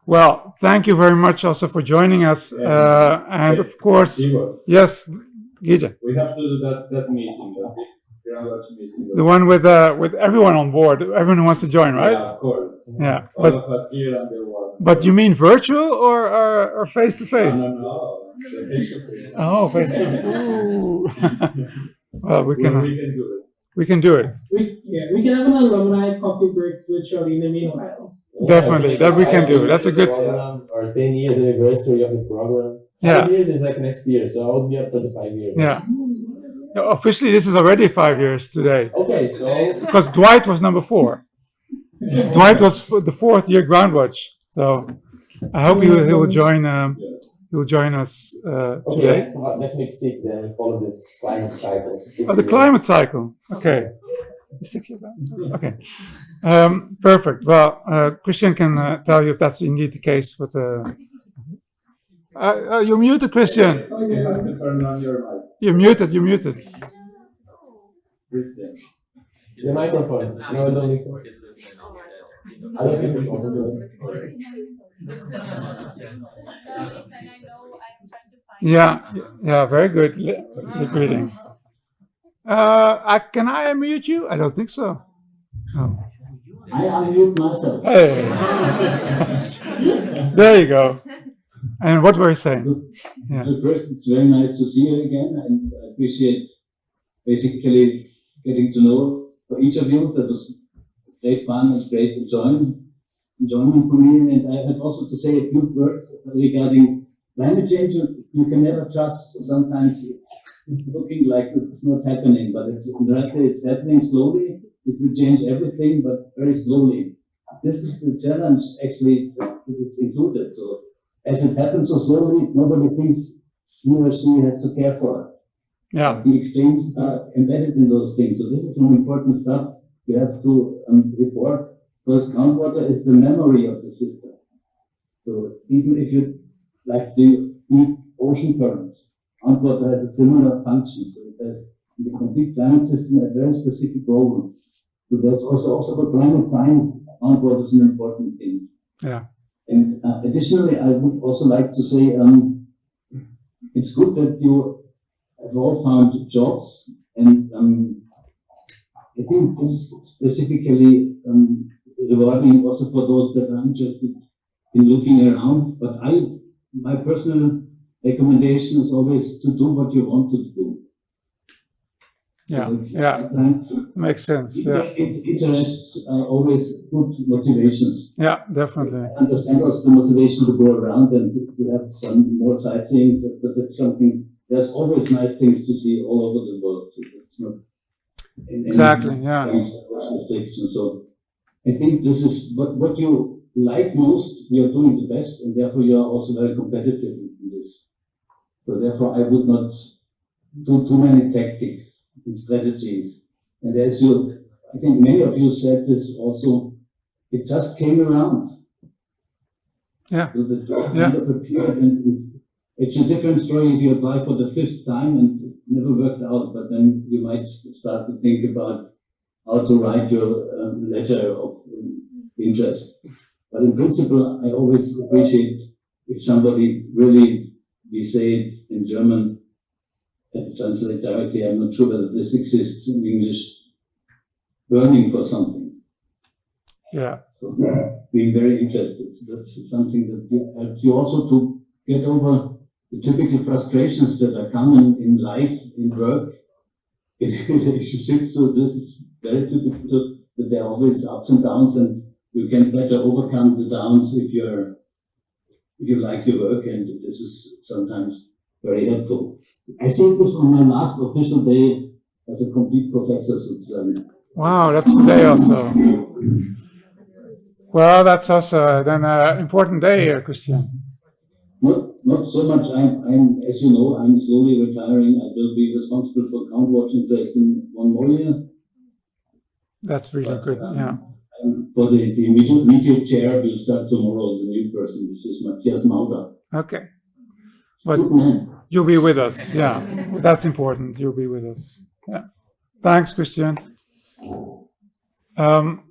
Well, thank you very much also for joining us. And of course, yes, Gija. We have to do that meeting, the GroundwatCH meeting. The one with everyone on board, everyone who wants to join, right? Yeah, of course. Yeah. All of us here and the one. But you mean virtual or face to face? No. Oh, face to face. Well, we can do We can do it. We can have an alumni coffee break virtually in the meanwhile. Definitely, that we can do. That's a good. Program, or 10 years anniversary of the program. Yeah. 5 years is like next year, so I'll be up for the 5 years. Yeah. Officially, this is already 5 years today. Okay, so Because Dwight was number 4. Dwight was the 4th year GroundwatCH. So I hope he will join. He will join us today. let's make 6 then and follow this climate cycle. Oh, the climate cycle. Okay. The 6 year round. Okay. Perfect. Well, Christian can tell you if that's indeed the case. But you're muted, Christian. You have to turn on your mic. You're muted. You're muted. Christian. The microphone. No, I don't think so. I don't think it's on. Yeah. Very good. Lip reading. Can I unmute you? I don't think so. Oh. I unmute myself. Hey. There you go. And what were you saying? Yeah. First, it's very nice to see you again, and I appreciate basically getting to know each of you. That was great fun and great enjoyment for me. And I have also to say a few words regarding climate change. You can never trust. Sometimes it's looking like it's not happening, but in reality it's happening slowly. It will change everything, but very slowly. This is the challenge, actually, that it's included. So as it happens so slowly, nobody thinks he or she has to care for it. Yeah. The extremes are embedded in those things. So this is some important stuff you have to report. First, groundwater is the memory of the system. So even if you like the deep ocean currents, groundwater has a similar function. So it has in the complete climate system a very specific role. So there's also for climate science, groundwater is an important thing. Yeah. And additionally, I would also like to say it's good that you have all found jobs, and I think this is specifically rewarding also for those that are interested in looking around. But my personal recommendation is always to do what you want to do. Yeah, So yeah, sometimes makes sense. Yeah, interests are always good motivations. yeah, definitely. I understand also the motivation to go around and to have some more sightseeing, but that's something. There's always nice things to see all over the world. So it's not Exactly. Yeah. restriction. So I think this is what you like most. You're doing the best, and therefore you are also very competitive in this. So therefore, I would not do too many tactics and strategies. And as I think many of you said this also, it just came around. Yeah. So the job kind of appeared, and it's a different story if you apply for the 5th time and it never worked out, but then you might start to think about how to write your letter of interest. But in principle, I always appreciate if somebody really, we say it in German, and translate directly, I'm not sure whether this exists in English, burning for something. Yeah. So being very interested. That's something that helps you also to get over the typical frustrations that are common in life, in work, in relationships. So this is very typical that there are always ups and downs, and you can better overcome the downs if you like your work, and this is sometimes very helpful. I think this on my last official day as a complete professor. Wow, that's today also. Well, that's also then an important day, Christian. Not so much. I'm, as you know, I'm slowly retiring. I will be responsible for GroundwatCH in Dresden 1 more year. That's really good. Yeah. For the immediate chair, will start tomorrow. The new person, which is Matthias Mauder. Okay. But Good man. you'll be with us. Yeah, that's important. You'll be with us. Yeah. Thanks, Christian.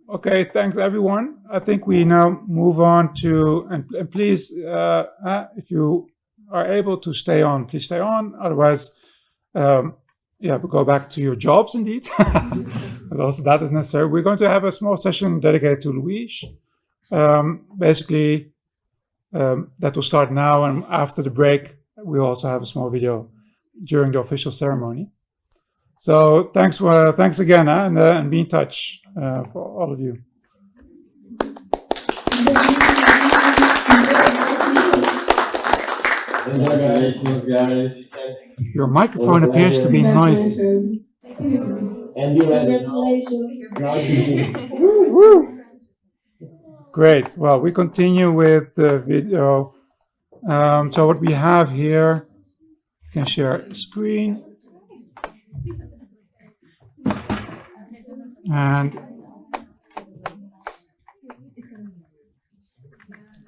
Okay, thanks everyone. I think we now move on to, and please, if you are able to stay on, please stay on. Otherwise, go back to your jobs indeed. But also that is necessary. We're going to have a small session dedicated to Louise. Basically, that will start now, and after the break, we'll also have a small video during the official ceremony. So thanks again, and be in touch for all of you. Congratulations, guys. Your microphone appears to be noisy. And you ready now? Now it begins. Great. Well, we continue with the video. So what we have here, you can share screen. And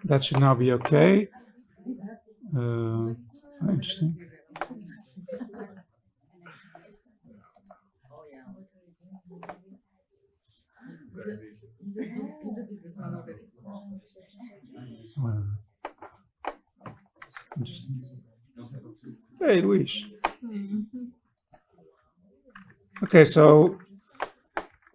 that should now be okay. Interesting. Interesting. Hey, Luis. Okay, so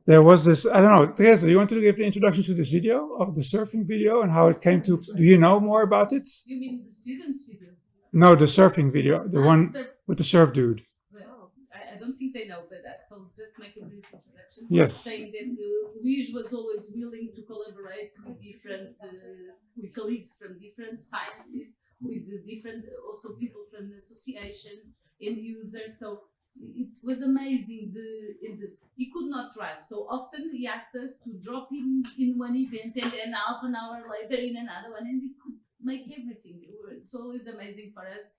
there was this, I don't know, Teresa, you want to give the introduction to this video, of the surfing video, and how it came to, do you know more about it? You mean the students' video? No, the surfing video, the one with the surf dude. Well, I don't think they know, but so just make a brief introduction. Yes. Saying that Luis was always willing to collaborate with different, with colleagues from different sciences, with the different, also people from the association, end users. So it was amazing. He could not drive, so often he asked us to drop him in one event, and then half an hour later in another one, and we could make everything. It's always amazing for us.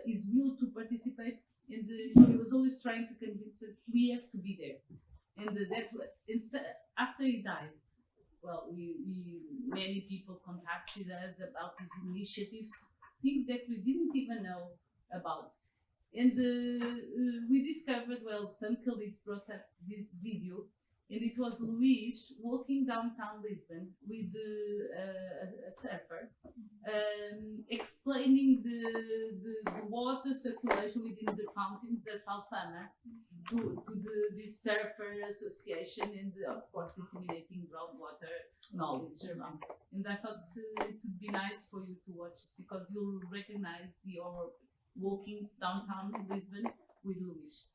His will to participate, and he was always trying to convince us we have to be there. And after he died, well, many people contacted us about his initiatives, things that we didn't even know about. And we discovered, well, some colleagues brought up this video, and it was Luis walking downtown Lisbon with a surfer, explaining the water circulation within the fountains of Alfama to this surfer association, and of course disseminating groundwater knowledge around. And I thought it would be nice for you to watch it, because you'll recognize your walkings downtown Lisbon with Luis.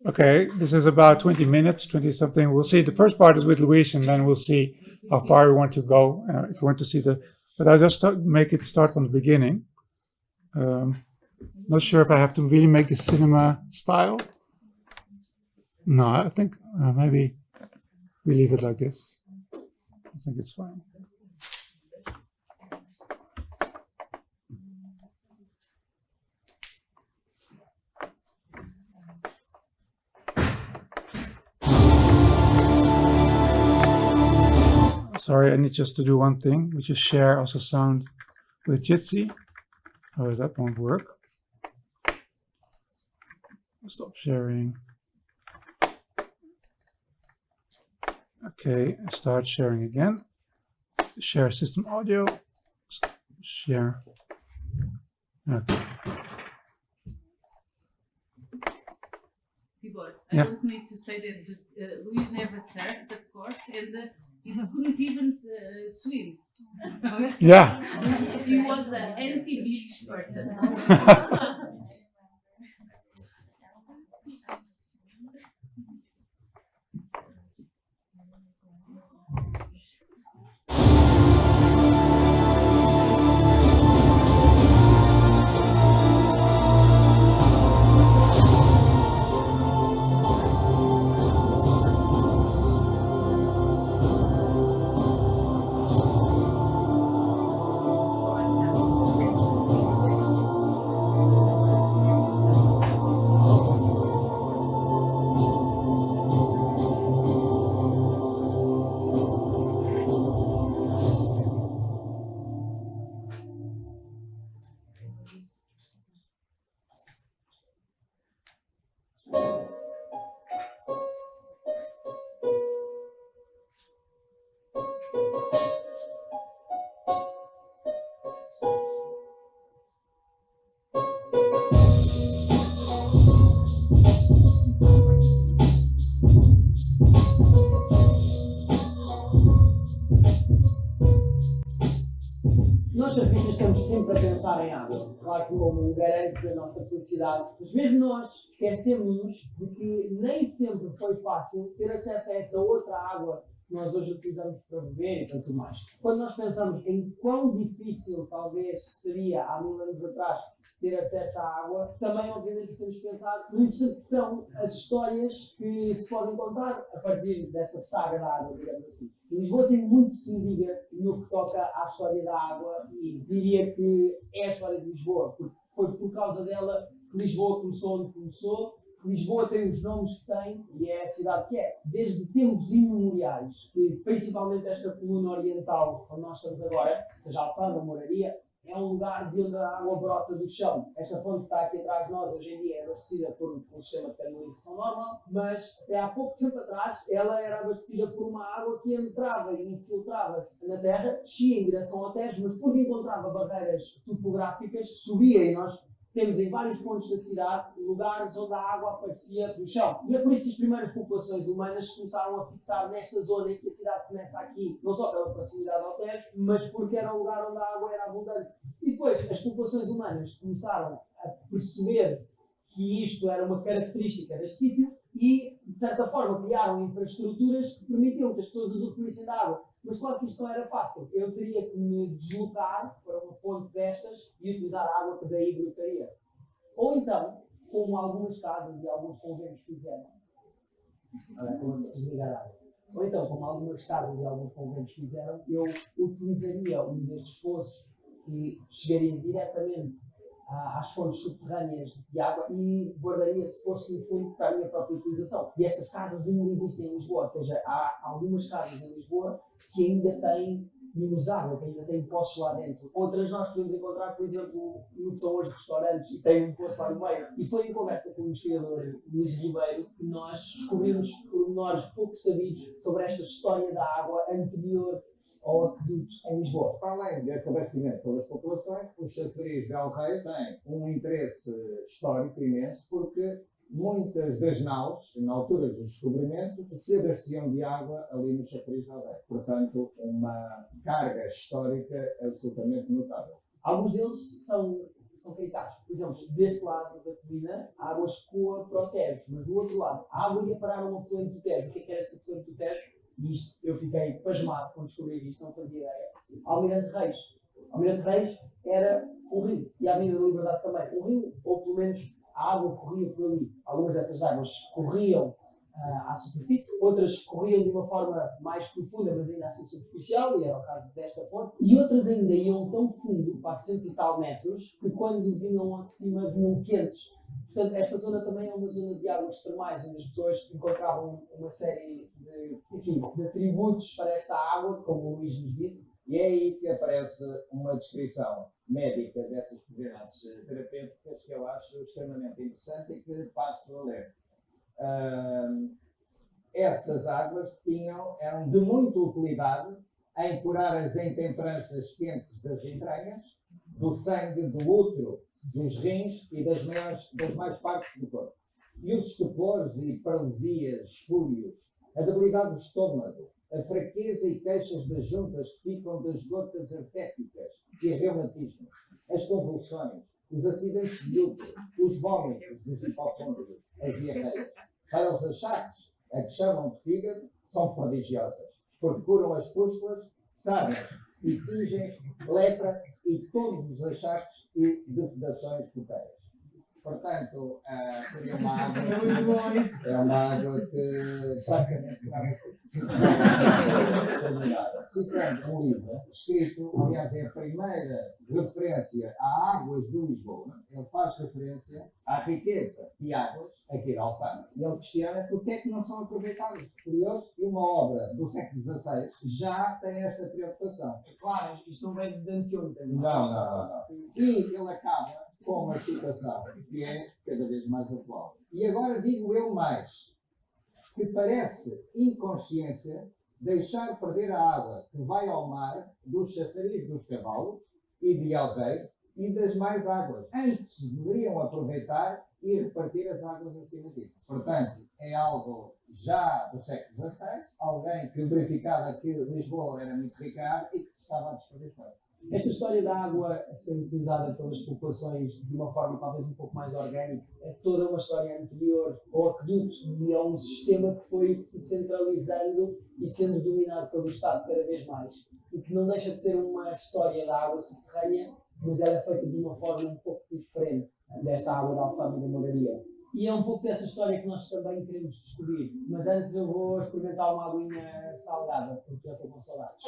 Okay, this is about 20 minutes, 20 something. We'll see. The first part is with Luis, and then we'll see how far we want to go. If you want to see but I'll just make it start from the beginning. Not sure if I have to really make the cinema style. No, I think maybe we leave it like this. I think it's fine. Sorry, I need just to do one thing, which is share also sound with Jitsi. Oh, that won't work. Stop sharing. Okay, start sharing again. Share system audio. Share. Okay. I don't need to say that Luis never surfed, of course, and he couldn't even swim. So yeah. He was an anti-beach person. pensar em água. Claro que o homem garante a nossa felicidade, mas mesmo nós esquecemos de que nem sempre foi fácil ter acesso a essa outra água que nós hoje utilizamos para beber e para tudo mais. Quando nós pensamos em quão difícil talvez seria há 1000 anos atrás ter acesso à água, também obviamente temos que pensar no interessante que são as histórias que se podem contar a partir dessa saga da água, digamos assim. Lisboa tem muito que se me diga no que toca à história da água e diria que é a história de Lisboa, porque foi por causa dela que Lisboa começou onde começou. Lisboa tem os nomes que tem e é a cidade que é. Desde tempos imemoriais, que principalmente esta coluna oriental, onde nós estamos agora, seja Alfama, Moraria, é um lugar de onde a água brota do chão. Esta fonte que está aqui atrás de nós hoje em dia é abastecida por um sistema de canalização normal, mas até há pouco tempo atrás ela era abastecida por uma água que entrava e infiltrava-se na terra, descia em direção ao Tejo, mas porque encontrava barreiras topográficas, subia, e nós temos em vários pontos da cidade lugares onde a água aparecia do chão. E é por isso que as primeiras populações humanas começaram a fixar nesta zona em que a cidade começa aqui, não só pela proximidade ao Tejo, mas porque era um lugar onde a água era abundante. E depois as populações humanas começaram a perceber que isto era uma característica deste sítio e, de certa forma, criaram infraestruturas que permitiam que as pessoas usufruíssem da água. Mas claro que isto não era fácil. Eu teria que me deslocar para uma fonte destas e utilizar a água que daí brotaria. Ou então, como algumas casas e alguns convênios fizeram, ou então, como algumas casas e alguns convênios fizeram, eu utilizaria um destes poços que chegaria diretamente às fontes subterrâneas de água e guardaria esse poço no fundo para a minha própria utilização. E estas casas ainda existem em Lisboa, ou seja, há algumas casas em Lisboa que ainda têm menos água, que ainda têm poços lá dentro. Outras nós podemos encontrar, por exemplo, no que são hoje restaurantes e têm um poço lá no meio. E foi em conversa com o investigador Luís Ribeiro que nós descobrimos pormenores pouco sabidos sobre esta história da água anterior ao aqueduto em Lisboa. Para além deste abastecimento pelas populações, o chafariz de Alreia tem um interesse histórico imenso, porque muitas das naus, na altura dos descobrimentos, se abasteciam de água ali no chafariz de Alreia. Portanto, uma carga histórica absolutamente notável. Alguns deles são feitados. Por exemplo, deste lado da colina, a água escoa para o Tejo, mas do outro lado, a água ia parar a uma fluente do Tejo. O que era essa fluente do Tejo? E isto, eu fiquei pasmado quando descobri isto, não fazia ideia. Almirante Reis. Almirante Reis era um rio, e a Avenida da Liberdade também. Um rio, ou pelo menos a água corria por ali. Algumas dessas águas corriam à superfície, outras corriam de uma forma mais profunda, mas ainda assim superficial, e era o caso desta fonte. E outras ainda iam tão fundo, 400 e tal metros, que quando vinham lá de cima, vinham quentes. Portanto, esta zona também é uma zona de águas termais, onde as pessoas encontravam uma série de atributos para esta água, como o Luís nos disse. E é aí que aparece uma descrição médica dessas propriedades terapêuticas que eu acho extremamente interessante e que passo a ler. Essas águas eram de muita utilidade em curar as intemperanças quentes das entranhas, do sangue, do útero, dos rins e das mais partes do corpo. E os estupores e paralisias, espúrios, a debilidade do estômago, a fraqueza e queixas das juntas que ficam das gotas artéticas e reumatismos, as convulsões, os acidentes de útero, os vômitos dos hipocôndrios, as diarreias. Para os achaques, a que chamam de fígado, são prodigiosas, porque curam as pústulas, sarnas, litígios, lepra e todos os achaques e defudações cutâneas. Portanto, seria uma água. É uma água que francamente citando um livro escrito, aliás, é a primeira referência a águas de Lisboa. Ele faz referência à riqueza de águas aqui de Alfama. E ele questiona porque é que não são aproveitadas. Curioso que uma obra do século XVI já tem esta preocupação. Claro, isto não vem de anteontem. Não. E ele acaba com uma citação que é cada vez mais atual. E agora digo eu mais, que parece inconsciência deixar perder a água que vai ao mar dos chafariz dos cavalos e de Alreia e das mais águas. Antes deveriam aproveitar e repartir as águas acima disso. Portanto, é algo já do século XVI, alguém que verificava que Lisboa era muito rica e que se estava a desperdiçar. Esta história da água a ser utilizada pelas populações de uma forma talvez um pouco mais orgânica é toda uma história anterior ao aqueduto e é um sistema que foi se centralizando e sendo dominado pelo Estado cada vez mais. E que não deixa de ser uma história da água subterrânea, mas ela é feita de uma forma um pouco diferente desta água da Alfama e da Moraria. E é um pouco dessa história que nós também queremos descobrir. Mas antes eu vou experimentar uma aguinha salgada, porque já estou com saudades.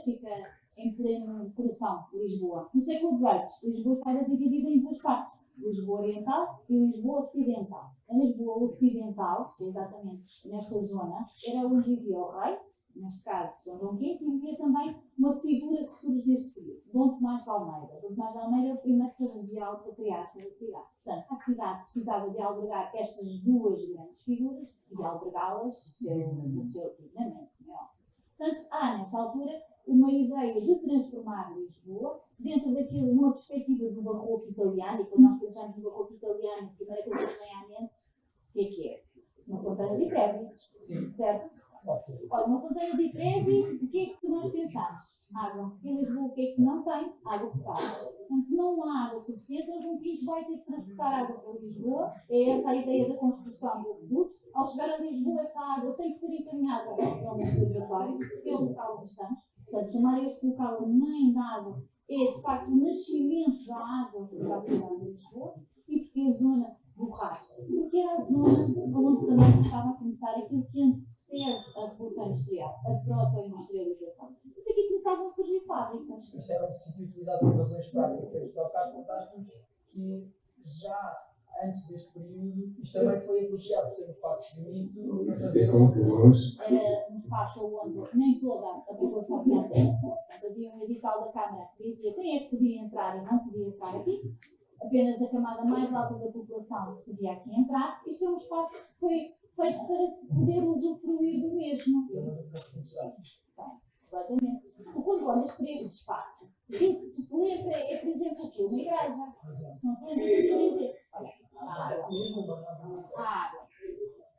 Fica em pleno coração de Lisboa. No século XVIII, Lisboa estava dividida em duas partes, Lisboa Oriental e Lisboa Ocidental. A Lisboa Ocidental, que é exatamente nesta zona, era onde vivia o rei, neste caso Dom João V, e havia também uma figura que surge deste período, Dom Tomás de Almeida. Dom Tomás de Almeida é o primeiro cardeal patriarca da cidade. Portanto, a cidade precisava de albergar estas duas grandes figuras e de albergá-las no seu dignamente. Portanto, há, nesta altura, uma ideia de transformar Lisboa dentro daquilo, numa perspectiva do barroco italiano, e quando nós pensamos no barroco italiano, a primeira coisa que vem à mente, o que é? Uma fonteira de Trevi, certo? Olha, uma fonteira de Trevi, o que é que nós pensamos? Água. Em Lisboa, o que é que não tem? Água potável. Portanto, não há água suficiente, o João V vai ter que transportar água para Lisboa. É essa a ideia da construção do aqueduto. Ao chegar a Lisboa, essa água tem que ser encaminhada para um reservatório, que é o local onde estamos. Portanto, chamar este local a mãe da água é, de facto, o nascimento da água para a cidade de Lisboa. E porque é a zona do rastro? Porque era a zona onde também se estava a começar aquilo que antecede a Revolução Industrial, a proto-industrialização. E daqui começavam a surgir fábricas. Isto era um sítio utilizado por razões práticas. Há bocado contaste-nos que já antes deste período, isto também foi apropriado por ser um espaço bonito para fazer era um espaço onde nem toda a população tinha acesso. Portanto, havia um edital da Câmara que dizia quem é que podia entrar e não podia entrar aqui. Apenas a camada mais alta da população podia aqui entrar. Isto é um espaço que foi feito para se poder usufruir do mesmo. Exatamente. Quando olhas para este espaço, o que te lembra é, por exemplo, aqui, uma igreja. Não te lembra o que eu dizer? Água.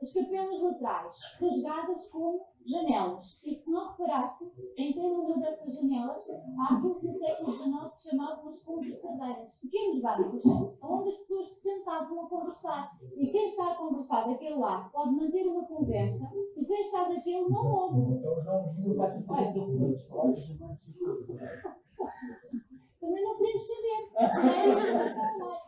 As capelas laterais, rasgadas como janelas. E se não reparaste, em cada uma dessas janelas há aquilo que no século XIX se chamavam as conversadeiras. Pequenos bancos, onde as pessoas se sentavam a conversar. E quem está a conversar daquele lado pode manter uma conversa, e quem está daquele não ouve. Também não queremos saber.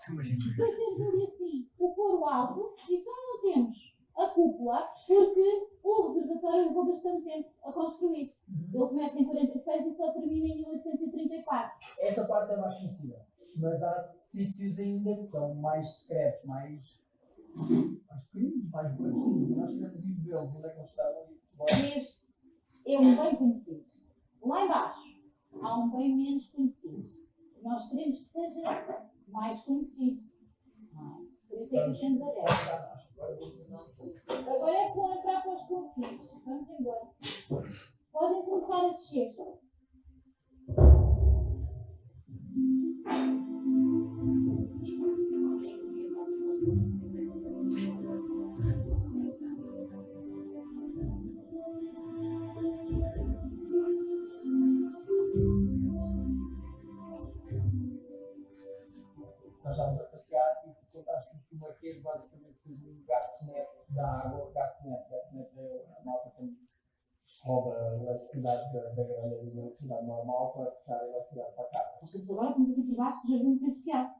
Depois temos ali assim o coro alto e só não temos a cúpula porque o reservatório levou bastante tempo a construir. Ele começa em 46 e só termina em 1834. Essa parte é mais conhecida, mas há sítios ainda que são mais secretos, mais pequenos, mais buraquinhos, e nós queremos ir vê-los onde é que eles estavam. é um bem conhecido. Lá embaixo há um bem menos conhecido. Nós queremos que seja mais conhecido. Não é? Por isso é que estamos abertos. Agora é que vão entrar para os confins. Vamos embora. Podem começar a descer. Nós estávamos a passear e tu contaste que o Marquês basicamente fez um gato-net da água. Gato-net é a malta que rouba a eletricidade da grelha de eletricidade normal para puxar a eletricidade para cá. Nós estamos agora aqui por baixo do Jardim Principal.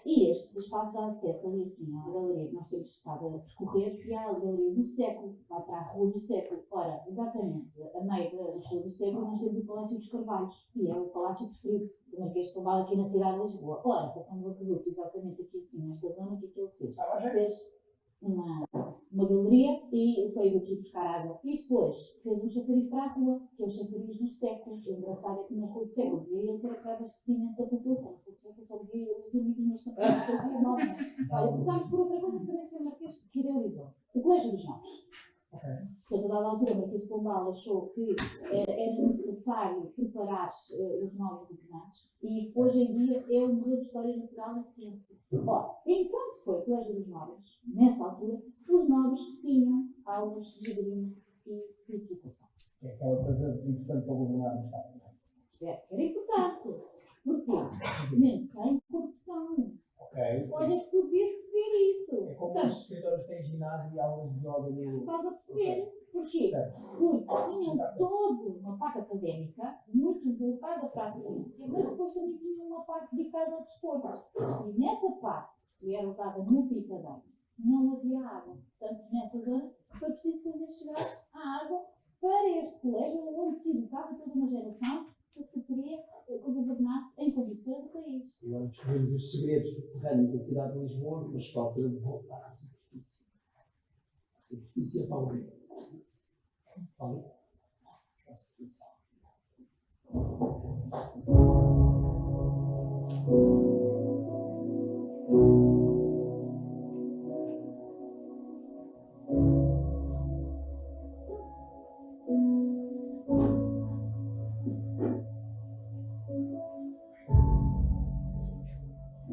E este espaço dá acesso ali assim à galeria que nós temos estado a percorrer, que é a galeria do século, vai para a Rua do Século. Ora, exatamente, a meio da Rua do Século nós temos o Palácio dos Carvalhos, e é o palácio preferido do Marquês de Pombal aqui na cidade de Lisboa. Ora, passando o aqueduto exatamente aqui assim, nesta zona, o que é que ele fez? Fez uma galeria e foi daqui buscar água. E depois fez um chafariz para a rua, que é o chafariz do século. O engraçado é que na Rua do Século via ele para cá abastecimento da população. A população só via os amigos, mas também fazia mal. Olha, começámos por outra coisa que também foi o Marquês que idealizou. O Colégio dos Nobres. Portanto, a dada altura, o Marquês de Pombal achou que era necessário preparar os novos governantes e hoje em dia é o Museu de História Natural e Ciência. Ora, enquanto foi o Colégio dos Nobres, nessa altura, os nobres tinham aulas de esgrima e de equitação. É aquela coisa importante para governar no Estado. Era importante. Porquê? Mente sem corrupção. Olha que tu devias perceber isto. É como os escritores têm ginásio e aulas de yoga no... Estás a perceber? Porquê? Porque tinham toda uma parte académica, muito voltada para a ciência, mas depois também tinham uma parte dedicada ao desporto. E nessa parte, que era usada no picadeiro, não havia água. Portanto, nessa zona, foi preciso fazer chegar a água para este colégio, onde se educava toda uma geração que se queria que governasse em condições do país. Agora descobrimos os segredos subterrâneos da cidade de Lisboa, mas falta de voltar à superfície. A superfície é para o bem. Para a superfície.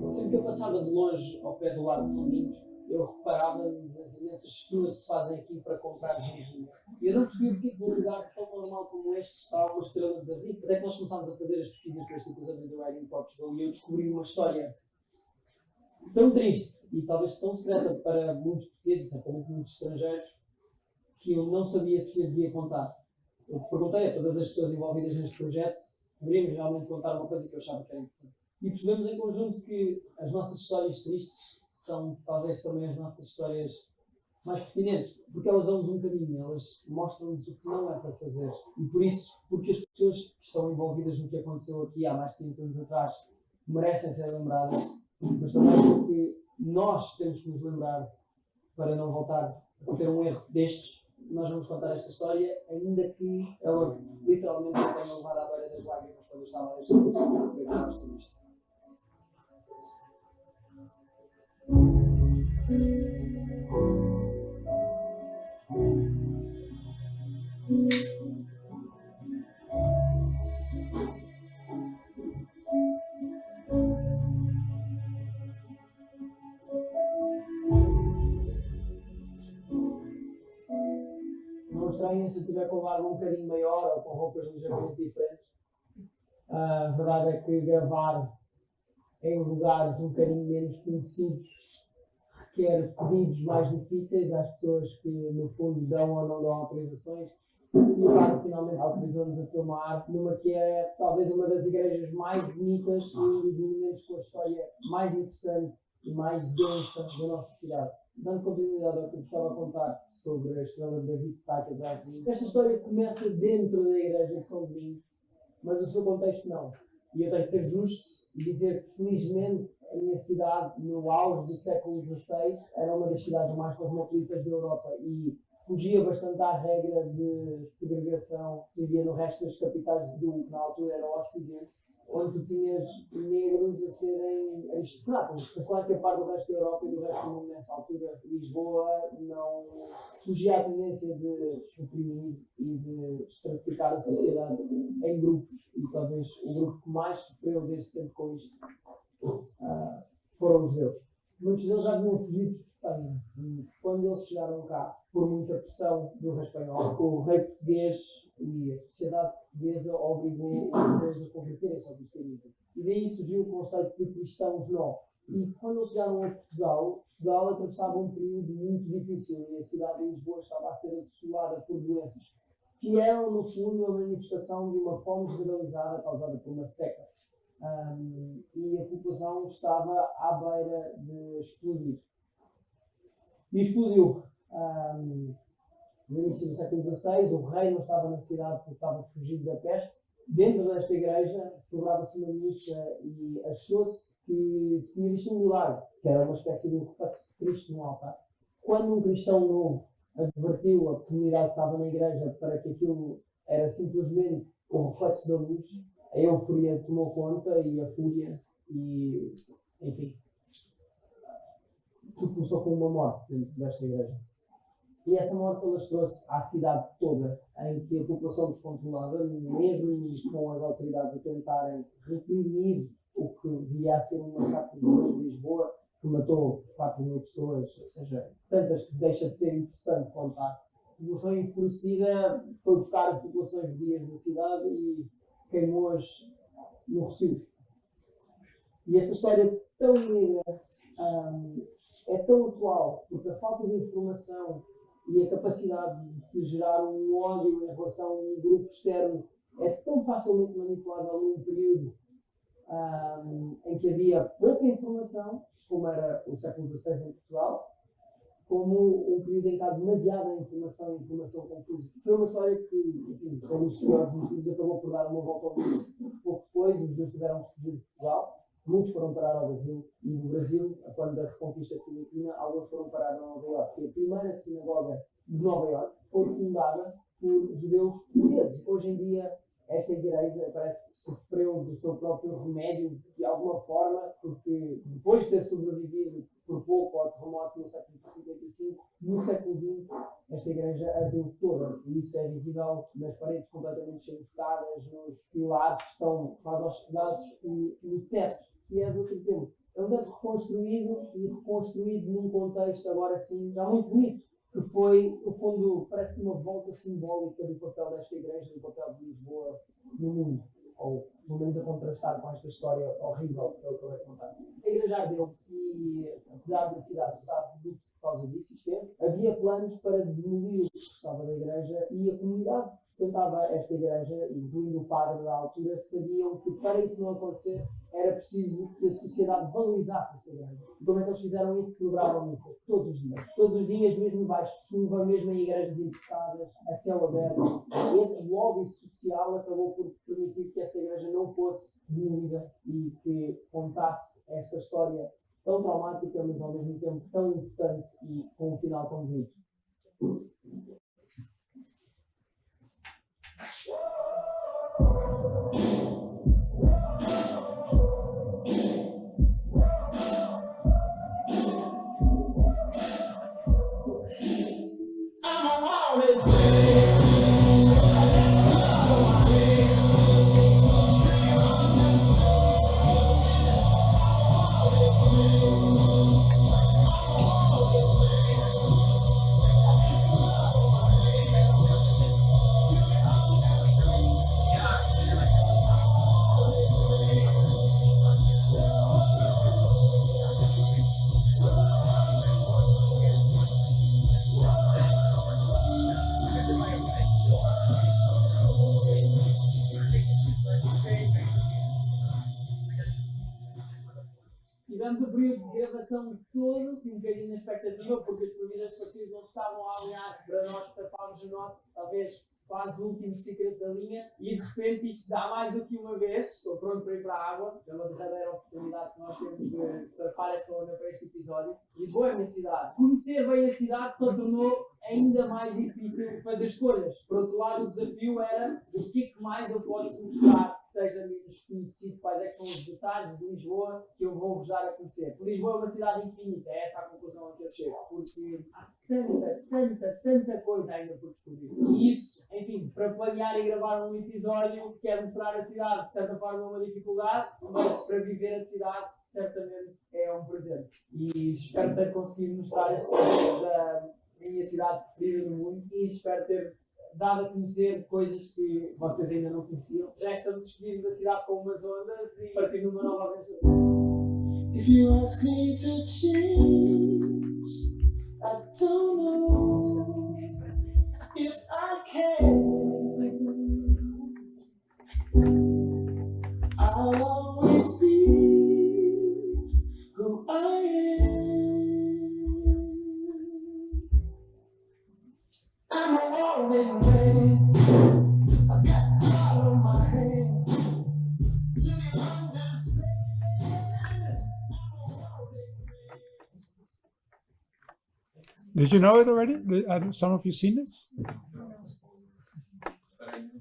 Sempre que eu passava de longe ao pé do Lago de São Domingos, eu reparava nas imensas filas que se fazem aqui para comprar gengibre. E eu não percebia porque num lugar tão normal como este está uma estrela de Davi. Até que nós começámos a fazer as pesquisas para este episódio do Writing Portugal e eu descobri uma história tão triste e talvez tão secreta para muitos portugueses, certamente muitos estrangeiros, que eu não sabia se a devia contar. Eu perguntei a todas as pessoas envolvidas neste projeto se deveríamos realmente contar uma coisa que eu achava que era importante. E percebemos em conjunto que as nossas histórias tristes são talvez também as nossas histórias mais pertinentes, porque elas dão-nos um caminho, elas mostram-nos o que não é para fazer. E por isso, porque as pessoas que estão envolvidas no que aconteceu aqui há mais de 500 anos atrás merecem ser lembradas, mas também porque nós temos que nos lembrar para não voltar a ter um erro destes. Nós vamos contar esta história, ainda que ela literalmente me tenha levado à beira das lágrimas quando eu estava a este curso sobre isto. Não estranhem se eu tiver com o barba um bocadinho maior ou com roupas ligeiramente diferentes. A verdade é que gravar em lugares um bocadinho menos conhecidos requer pedidos mais difíceis às pessoas que, no fundo, dão ou não dão autorizações. E o Carlos finalmente autorizou-nos a filmar numa que é talvez uma das igrejas mais bonitas e um dos monumentos com a história mais interessante e mais densa da nossa cidade. Dando continuidade ao que eu estava a contar sobre a estrela de Davi que está aqui atrás de mim. Esta história começa dentro da igreja de São Domingos, mas o seu contexto não. E eu tenho que ser justo e dizer que, felizmente, a minha cidade, no auge do século XVI, era uma das cidades mais cosmopolitas da Europa. E fugia bastante à regra de segregação que se via no resto das capitais do que na altura era o Ocidente, onde tu tinhas negros a serem aristocratas. Mas claro que a par do resto da Europa e do resto do mundo nessa altura, Lisboa não fugia à tendência de suprimir e de estratificar a sociedade em grupos. E talvez o grupo que mais sofreu desde sempre com isto foram os judeus. Muitos deles já tinham fugido de Espanha. E quando eles chegaram cá, por muita pressão do rei espanhol, o rei português e a sociedade portuguesa obrigou os judeus a converterem-se ao cristianismo. E daí surgiu o conceito de cristãos novos. E quando eles chegaram a Portugal atravessava um período muito difícil e a cidade de Lisboa estava a ser assolada por doenças que eram, no fundo, a manifestação de uma fome generalizada causada por uma seca. E a população estava à beira de explodir. E explodiu. No início do século XVI, o rei não estava na cidade porque estava fugido da peste. Dentro desta igreja, celebrava-se uma missa e achou-se que se tinha visto um milagre, que era uma espécie de um reflexo de Cristo no altar. Quando um cristão novo advertiu a comunidade que estava na igreja para que aquilo era simplesmente o reflexo da luz, a euforia tomou conta e a fúria e, enfim, tudo começou com uma morte dentro desta igreja. E essa morte alastrou-se à cidade toda, em que a população descontrolada, mesmo com as autoridades a tentarem reprimir o que devia ser um massacre de Lisboa, que matou 4.000 pessoas, ou seja, tantas que deixa de ser interessante contar. A população enfurecida foi buscar as populações judias da cidade e queimou-as no Recife. E esta história tão negra é tão atual, porque a falta de informação e a capacidade de se gerar um ódio em relação a um grupo externo é tão facilmente manipulável num período em que havia pouca informação, como era o século XVI em Portugal, como um período em que há demasiada informação e informação confusa. Foi uma história que, enfim, pelos piores motivos, acabou por dar uma volta ao mundo. Pouco depois, os dois tiveram que fugir de Portugal, muitos foram parar ao Brasil, e no Brasil, quando da reconquista filipina, alguns foram parar a Nova Iorque. A primeira sinagoga de Nova Iorque foi fundada por judeus portugueses. Hoje em dia, esta igreja parece que sofreu do seu próprio remédio de alguma forma, porque depois de ter sobrevivido por pouco ao terremoto no século 55, no século XX, esta igreja ardeu toda. E isso é visível nas paredes completamente chamuscadas, nos pilares que estão quase aos pedaços e no teto, que é do outro tempo. É um teto reconstruído e reconstruído num contexto agora sim já muito bonito, que foi, no fundo, parece que uma volta simbólica do papel desta igreja, do papel de Lisboa no mundo, ou pelo menos a contrastar com esta história horrível que eu acabei de contar. A igreja ardeu e, apesar da cidade estar muito por causa disso, havia planos para demolir o que estava da igreja e a comunidade que frequentava esta igreja, incluindo o padre da altura, sabiam que para isso não acontecer era preciso que a sociedade valorizasse esta igreja. E como é que eles fizeram isso? Celebravam missa todos os dias. Todos os dias, mesmo debaixo de chuva, mesmo em igrejas infestadas, a céu aberto. Esse lobby social acabou por permitir que esta igreja não fosse demolida e que contasse esta história tão traumática, mas ao mesmo tempo tão importante e com um final tão bonito. Tivemos o período de gravação todo, assim, um bocadinho na expectativa, porque as previsões partidas não estavam a alinhar para nós safarmos o nosso, talvez, faz o último secreto da linha e de repente isto dá mais do que uma vez. Estou pronto para ir para a água. É uma verdadeira oportunidade que nós temos de surfar esta onda para este episódio. Lisboa é a minha cidade. Conhecer bem a cidade só tornou ainda mais difícil fazer escolhas. Por outro lado, o desafio era o que mais eu posso mostrar que seja menos conhecido, quais é que são os detalhes de Lisboa que eu vou vos dar a conhecer. Lisboa é uma cidade infinita, é essa a conclusão a que eu chego, porque há tanta coisa ainda por descobrir. E isso, enfim, para planear e gravar um episódio, quero mostrar a cidade, de certa forma é uma dificuldade, mas para viver a cidade, certamente é um presente. E espero ter conseguido mostrar este ponto da minha cidade preferida do mundo e espero ter dado a conhecer coisas que vocês ainda não conheciam. Resta-me despedir da cidade com umas ondas e partir numa nova aventura. If you ask me to change, I don't know if I can. I'll always be who I am. I'm a rolling man. I got blood on my hands. Do you understand? Did you know it already? Had some of you seen this? But I know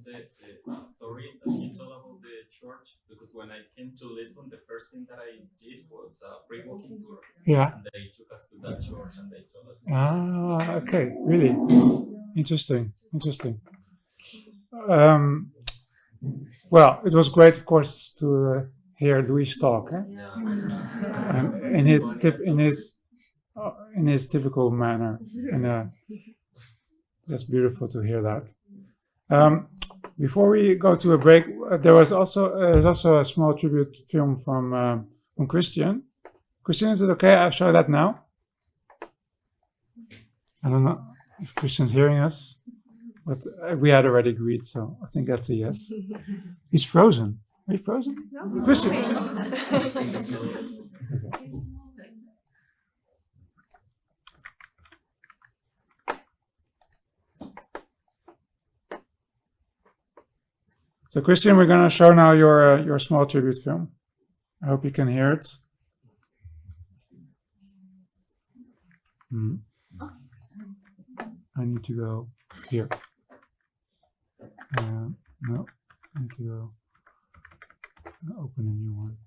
the story that you told about the church, because when I came to Lisbon, the first thing that I did was a free walking tour. Yeah. And they took us to that church and they told us. Ah, okay, really interesting. Well, it was great, of course, to hear Luis talk, and in his typical manner, and that's beautiful to hear that. Before we go to a break, there's also a small tribute film from Christian. Christian, is it okay? I'll show that now. I don't know if Christian's hearing us, but we had already agreed, so I think that's a yes. He's frozen. Are you frozen? No. Christian. So Christian, we're going to show now your small tribute film. I hope you can hear it. I need to go here. No, I need to go open a new one.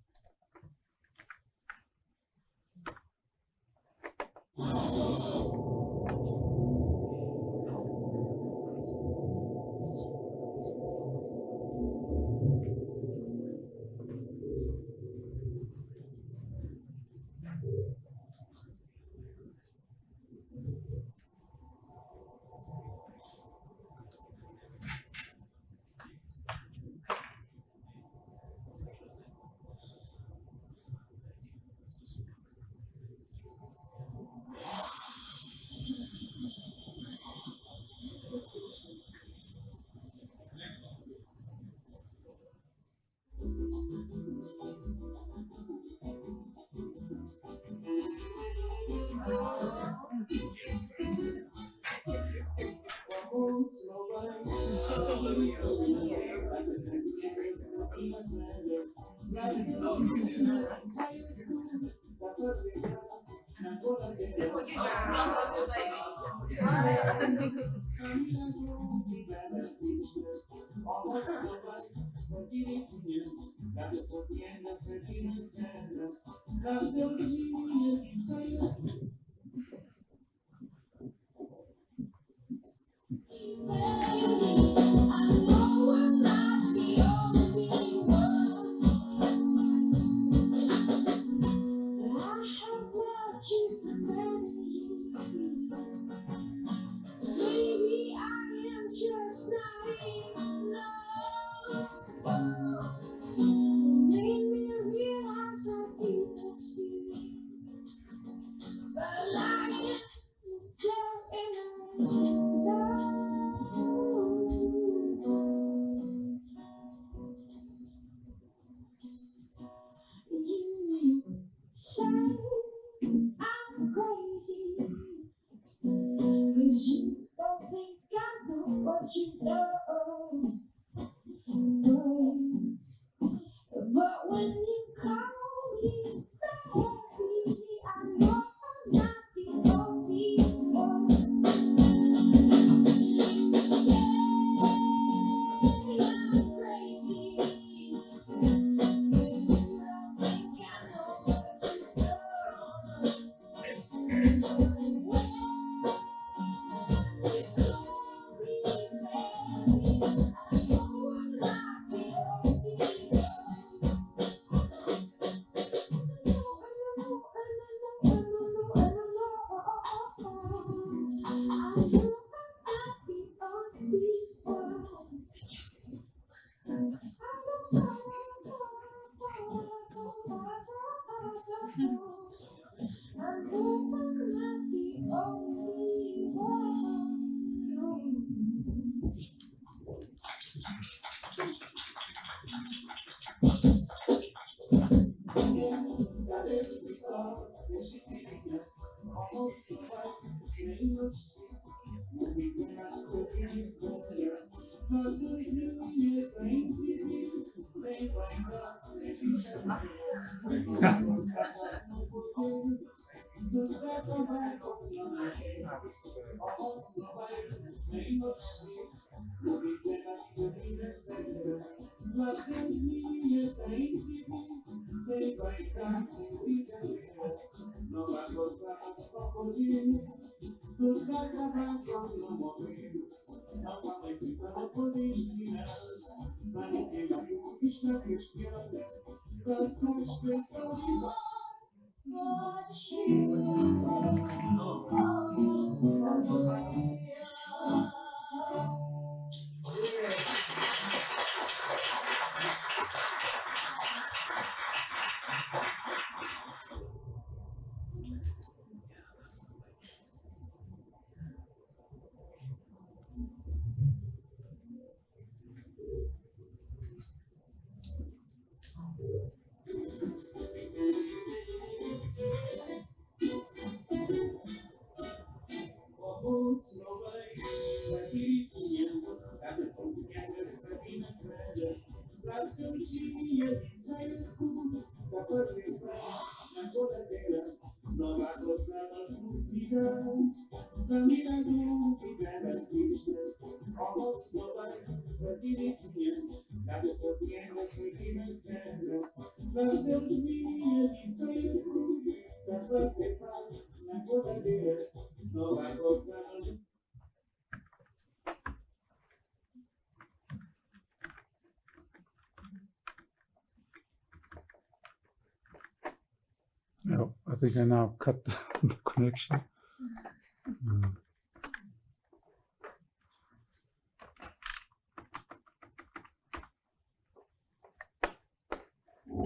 No, I think I now cut the connection.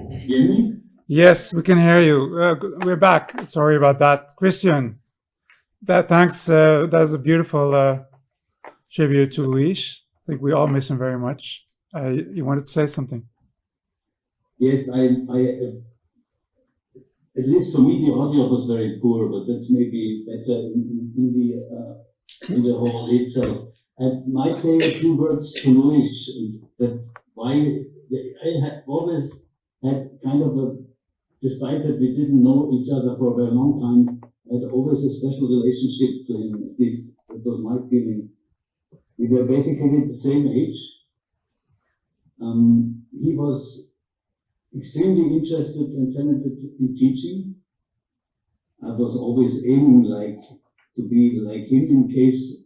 Hear me? Yes, we can hear you. We're back. Sorry about that, Christian. Thanks. That's a beautiful tribute to Luis. I think we all miss him very much. You wanted to say something? Yes, at least for me, the audio was very poor, but that's maybe better in the whole itself. I might say a few words to Luis, that why I had always had kind of a, despite that we didn't know each other for a very long time, I had always a special relationship to him, at least that was my feeling. We were basically the same age. He was extremely interested and talented in teaching. I was always aiming to be like him in case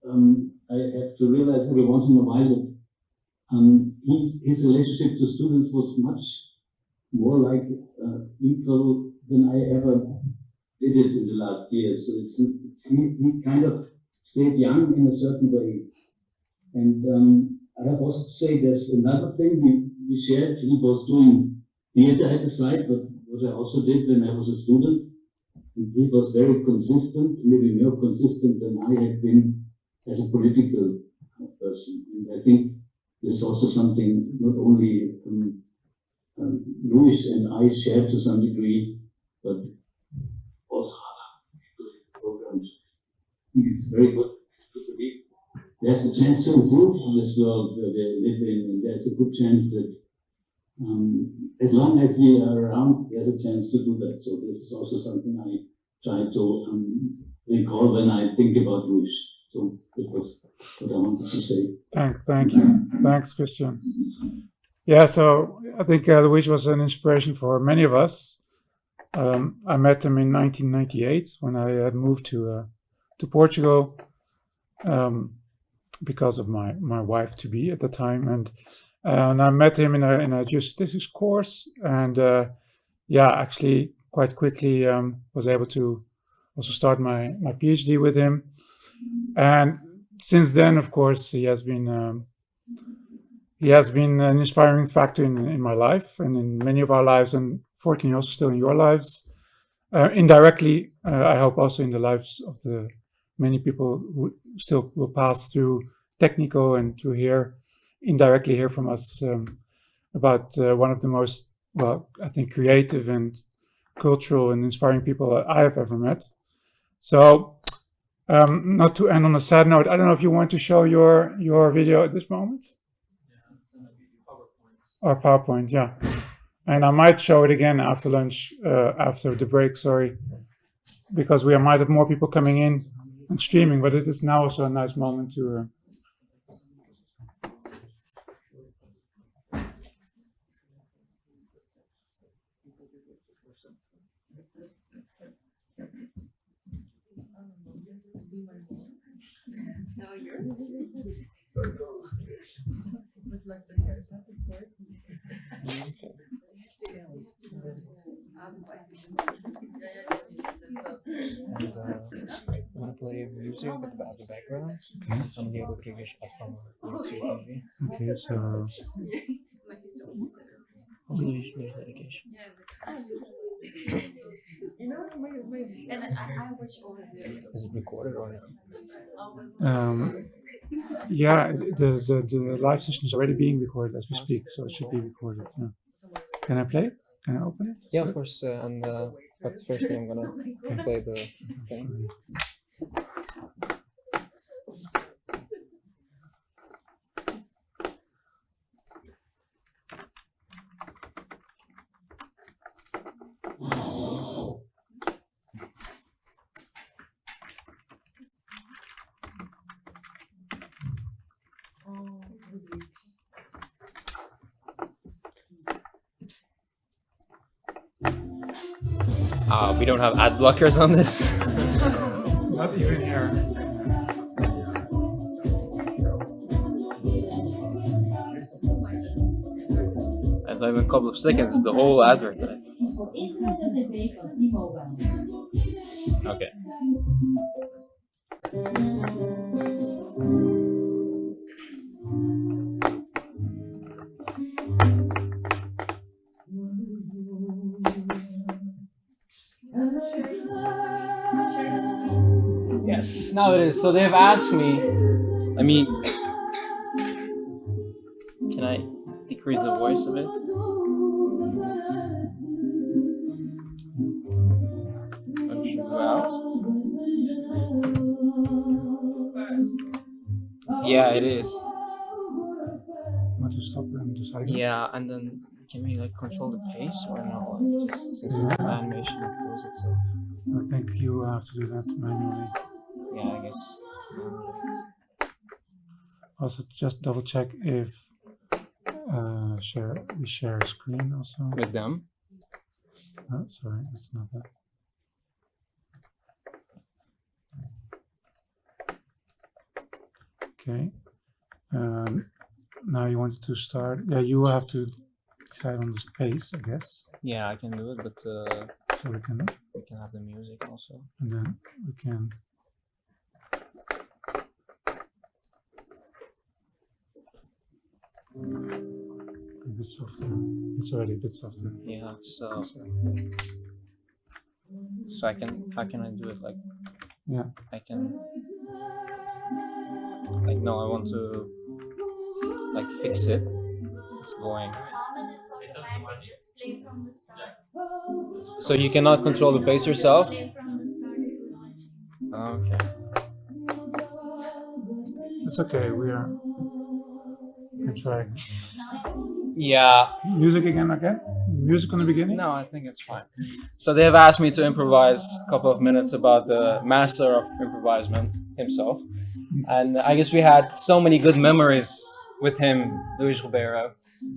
I have to realize every once in a while that his relationship to students was much more like equal than I ever did it in the last years. So he kind of stayed young in a certain way. And I have also to say there's another thing we shared. He was doing theater at the side, but what I also did when I was a student, and he was very consistent, maybe more consistent than I had been as a political person. And I think this is also something not only Luis and I shared to some degree, but also other programs. I think it's very good to believe there's a chance to improve this world where we live in, and there's a good chance that as long as we are around, there's a chance to do that. So this is also something I try to recall when I think about Luis. So that was what I wanted to say. Thank you. Thanks, Christian. Yeah, so I think Luis was an inspiration for many of us. I met him in 1998 when I had moved to Portugal because of my wife-to-be at the time, and I met him in a geostatistics course, and actually quite quickly was able to also start my PhD with him. And since then, of course, he has been an inspiring factor in my life and in many of our lives, and fortunately also still in your lives. Indirectly, I hope also in the lives of the many people who still will pass through Technico and to indirectly hear from us about one of the most, I think, creative and cultural and inspiring people I have ever met. So, not to end on a sad note, I don't know if you want to show your video at this moment? Or PowerPoint, yeah. And I might show it again after lunch, after the break, sorry, because we might have more people coming in and streaming, but it is now also a nice moment to... Now yours. And I'm gonna play music about the background. Okay. And the other previous platform YouTube TV. Okay, so... My sister was There's dedication. You know, and I watch all the. Is it recorded or not? Yeah, the live session is already being recorded as we speak, so it should be recorded. Yeah. Can I play it? Can I open it? Yeah, of course. But first I'm gonna play the thing. We don't have ad blockers on this. Not even here. As I have a couple of seconds, the whole advert. Okay. Yes, now it is. So they've asked me, I mean, can I decrease the voice a bit? That should go out. Yeah, it is. Want to stop and decide? Yeah, and then can we like control the pace or no? Like, just since it's an animation, it goes itself. I think you have to do that manually. Yeah, I guess. Also, just double check if we share a screen also. With them? Oh, sorry, it's not that. Okay. Now you wanted to start. Yeah, you have to decide on the space, I guess. Yeah, I can do it, but so we can have the music also. And then we can. A bit softer. It's already a bit softer. Yeah, so I can. How can I do it? Like, yeah, I can. Like, no, I want to like fix it. It's going. So you cannot control the pace yourself? Okay. It's okay, we can try. Yeah. Music again? Music on the beginning? No, I think it's fine. So they have asked me to improvise a couple of minutes about the master of improvisement himself. And I guess we had so many good memories with him, Luis Ribeiro.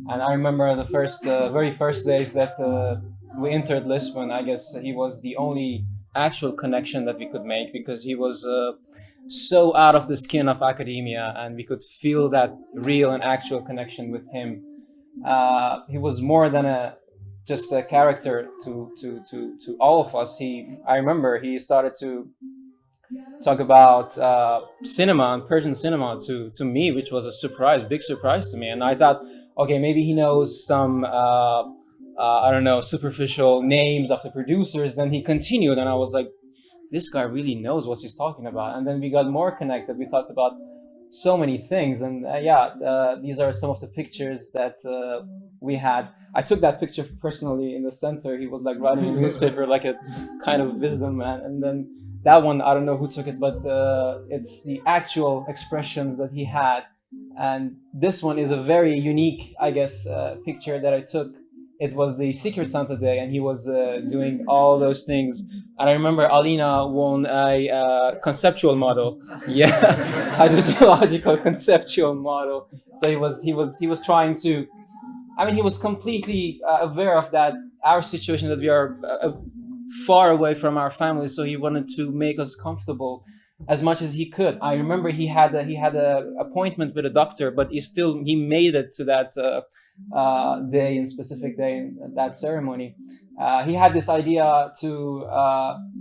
And I remember the very first days that we entered Lisbon. I guess he was the only actual connection that we could make, because he was so out of the skin of academia, and we could feel that real and actual connection with him. He was more than just a character to all of us. I remember he started to talk about cinema and Persian cinema to me, which was a big surprise to me. And I thought, okay, maybe he knows some I don't know, superficial names of the producers. Then he continued, and I was like, this guy really knows what he's talking about. And then we got more connected. We talked about so many things. And these are some of the pictures that we had. I took that picture personally in the center. He was like writing a newspaper, like a kind of wisdom man. And then that one, I don't know who took it, but it's the actual expressions that he had. And this one is a very unique, I guess, picture that I took. It was the Secret Santa Day, and he was doing all those things. And I remember Alina won a conceptual model. Yeah, hydrogeological conceptual model. So he was trying to. I mean, he was completely aware of that, our situation, that we are far away from our families. So he wanted to make us comfortable as much as he could. I remember he had a appointment with a doctor, but he made it to that specific day in that ceremony. He had this idea to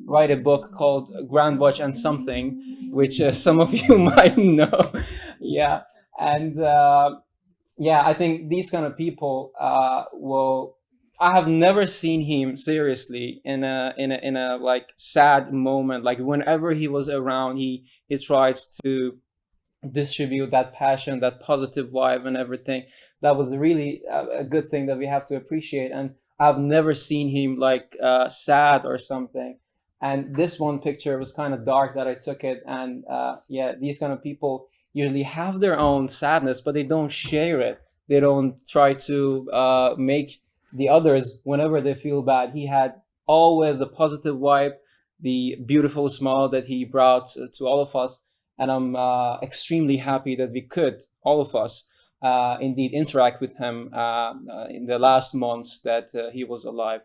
write a book called GroundwatCH and something, which some of you might know. Yeah, and I think these kind of people will. I have never seen him seriously in a like sad moment. Like whenever he was around, he tried to distribute that passion, that positive vibe and everything. That was really a good thing that we have to appreciate. And I've never seen him like sad or something. And this one picture was kind of dark that I took it. And these kind of people usually have their own sadness, but they don't share it. They don't try to make the others, whenever they feel bad. He had always the positive vibe, the beautiful smile that he brought to all of us. And I'm extremely happy that we could, all of us, indeed interact with him in the last months that he was alive.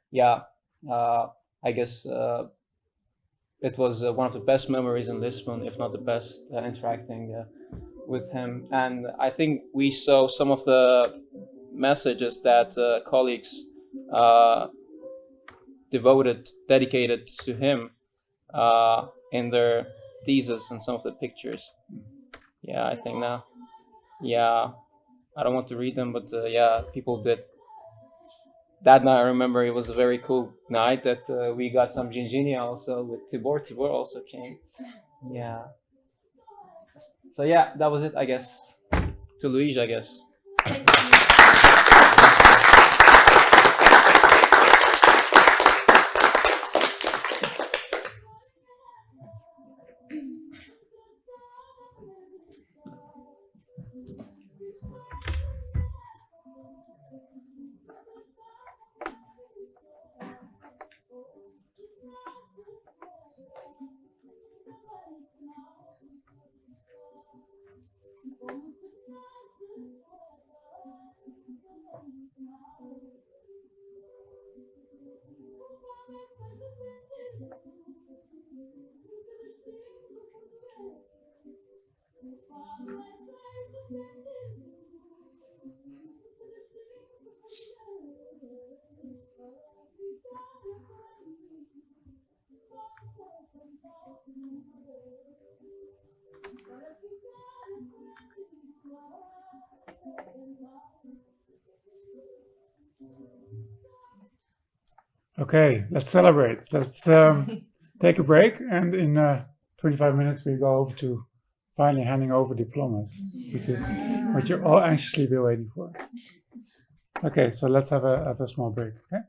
Yeah, I guess it was one of the best memories in Lisbon, if not the best, interacting with him. And I think we saw some of the messages that colleagues dedicated to him in their thesis and some of the pictures. Yeah, I think now. Yeah, I don't want to read them, but people did. That night, I remember it was a very cool night that we got some Ginginia also with Tibor. Tibor also came. Yeah. So yeah, that was it, I guess. To Luigi, I guess. Okay, let's celebrate. Let's take a break, and in 25 minutes we go over to finally handing over diplomas, which is what you're all anxiously been waiting for. Okay, so let's have a small break. Okay.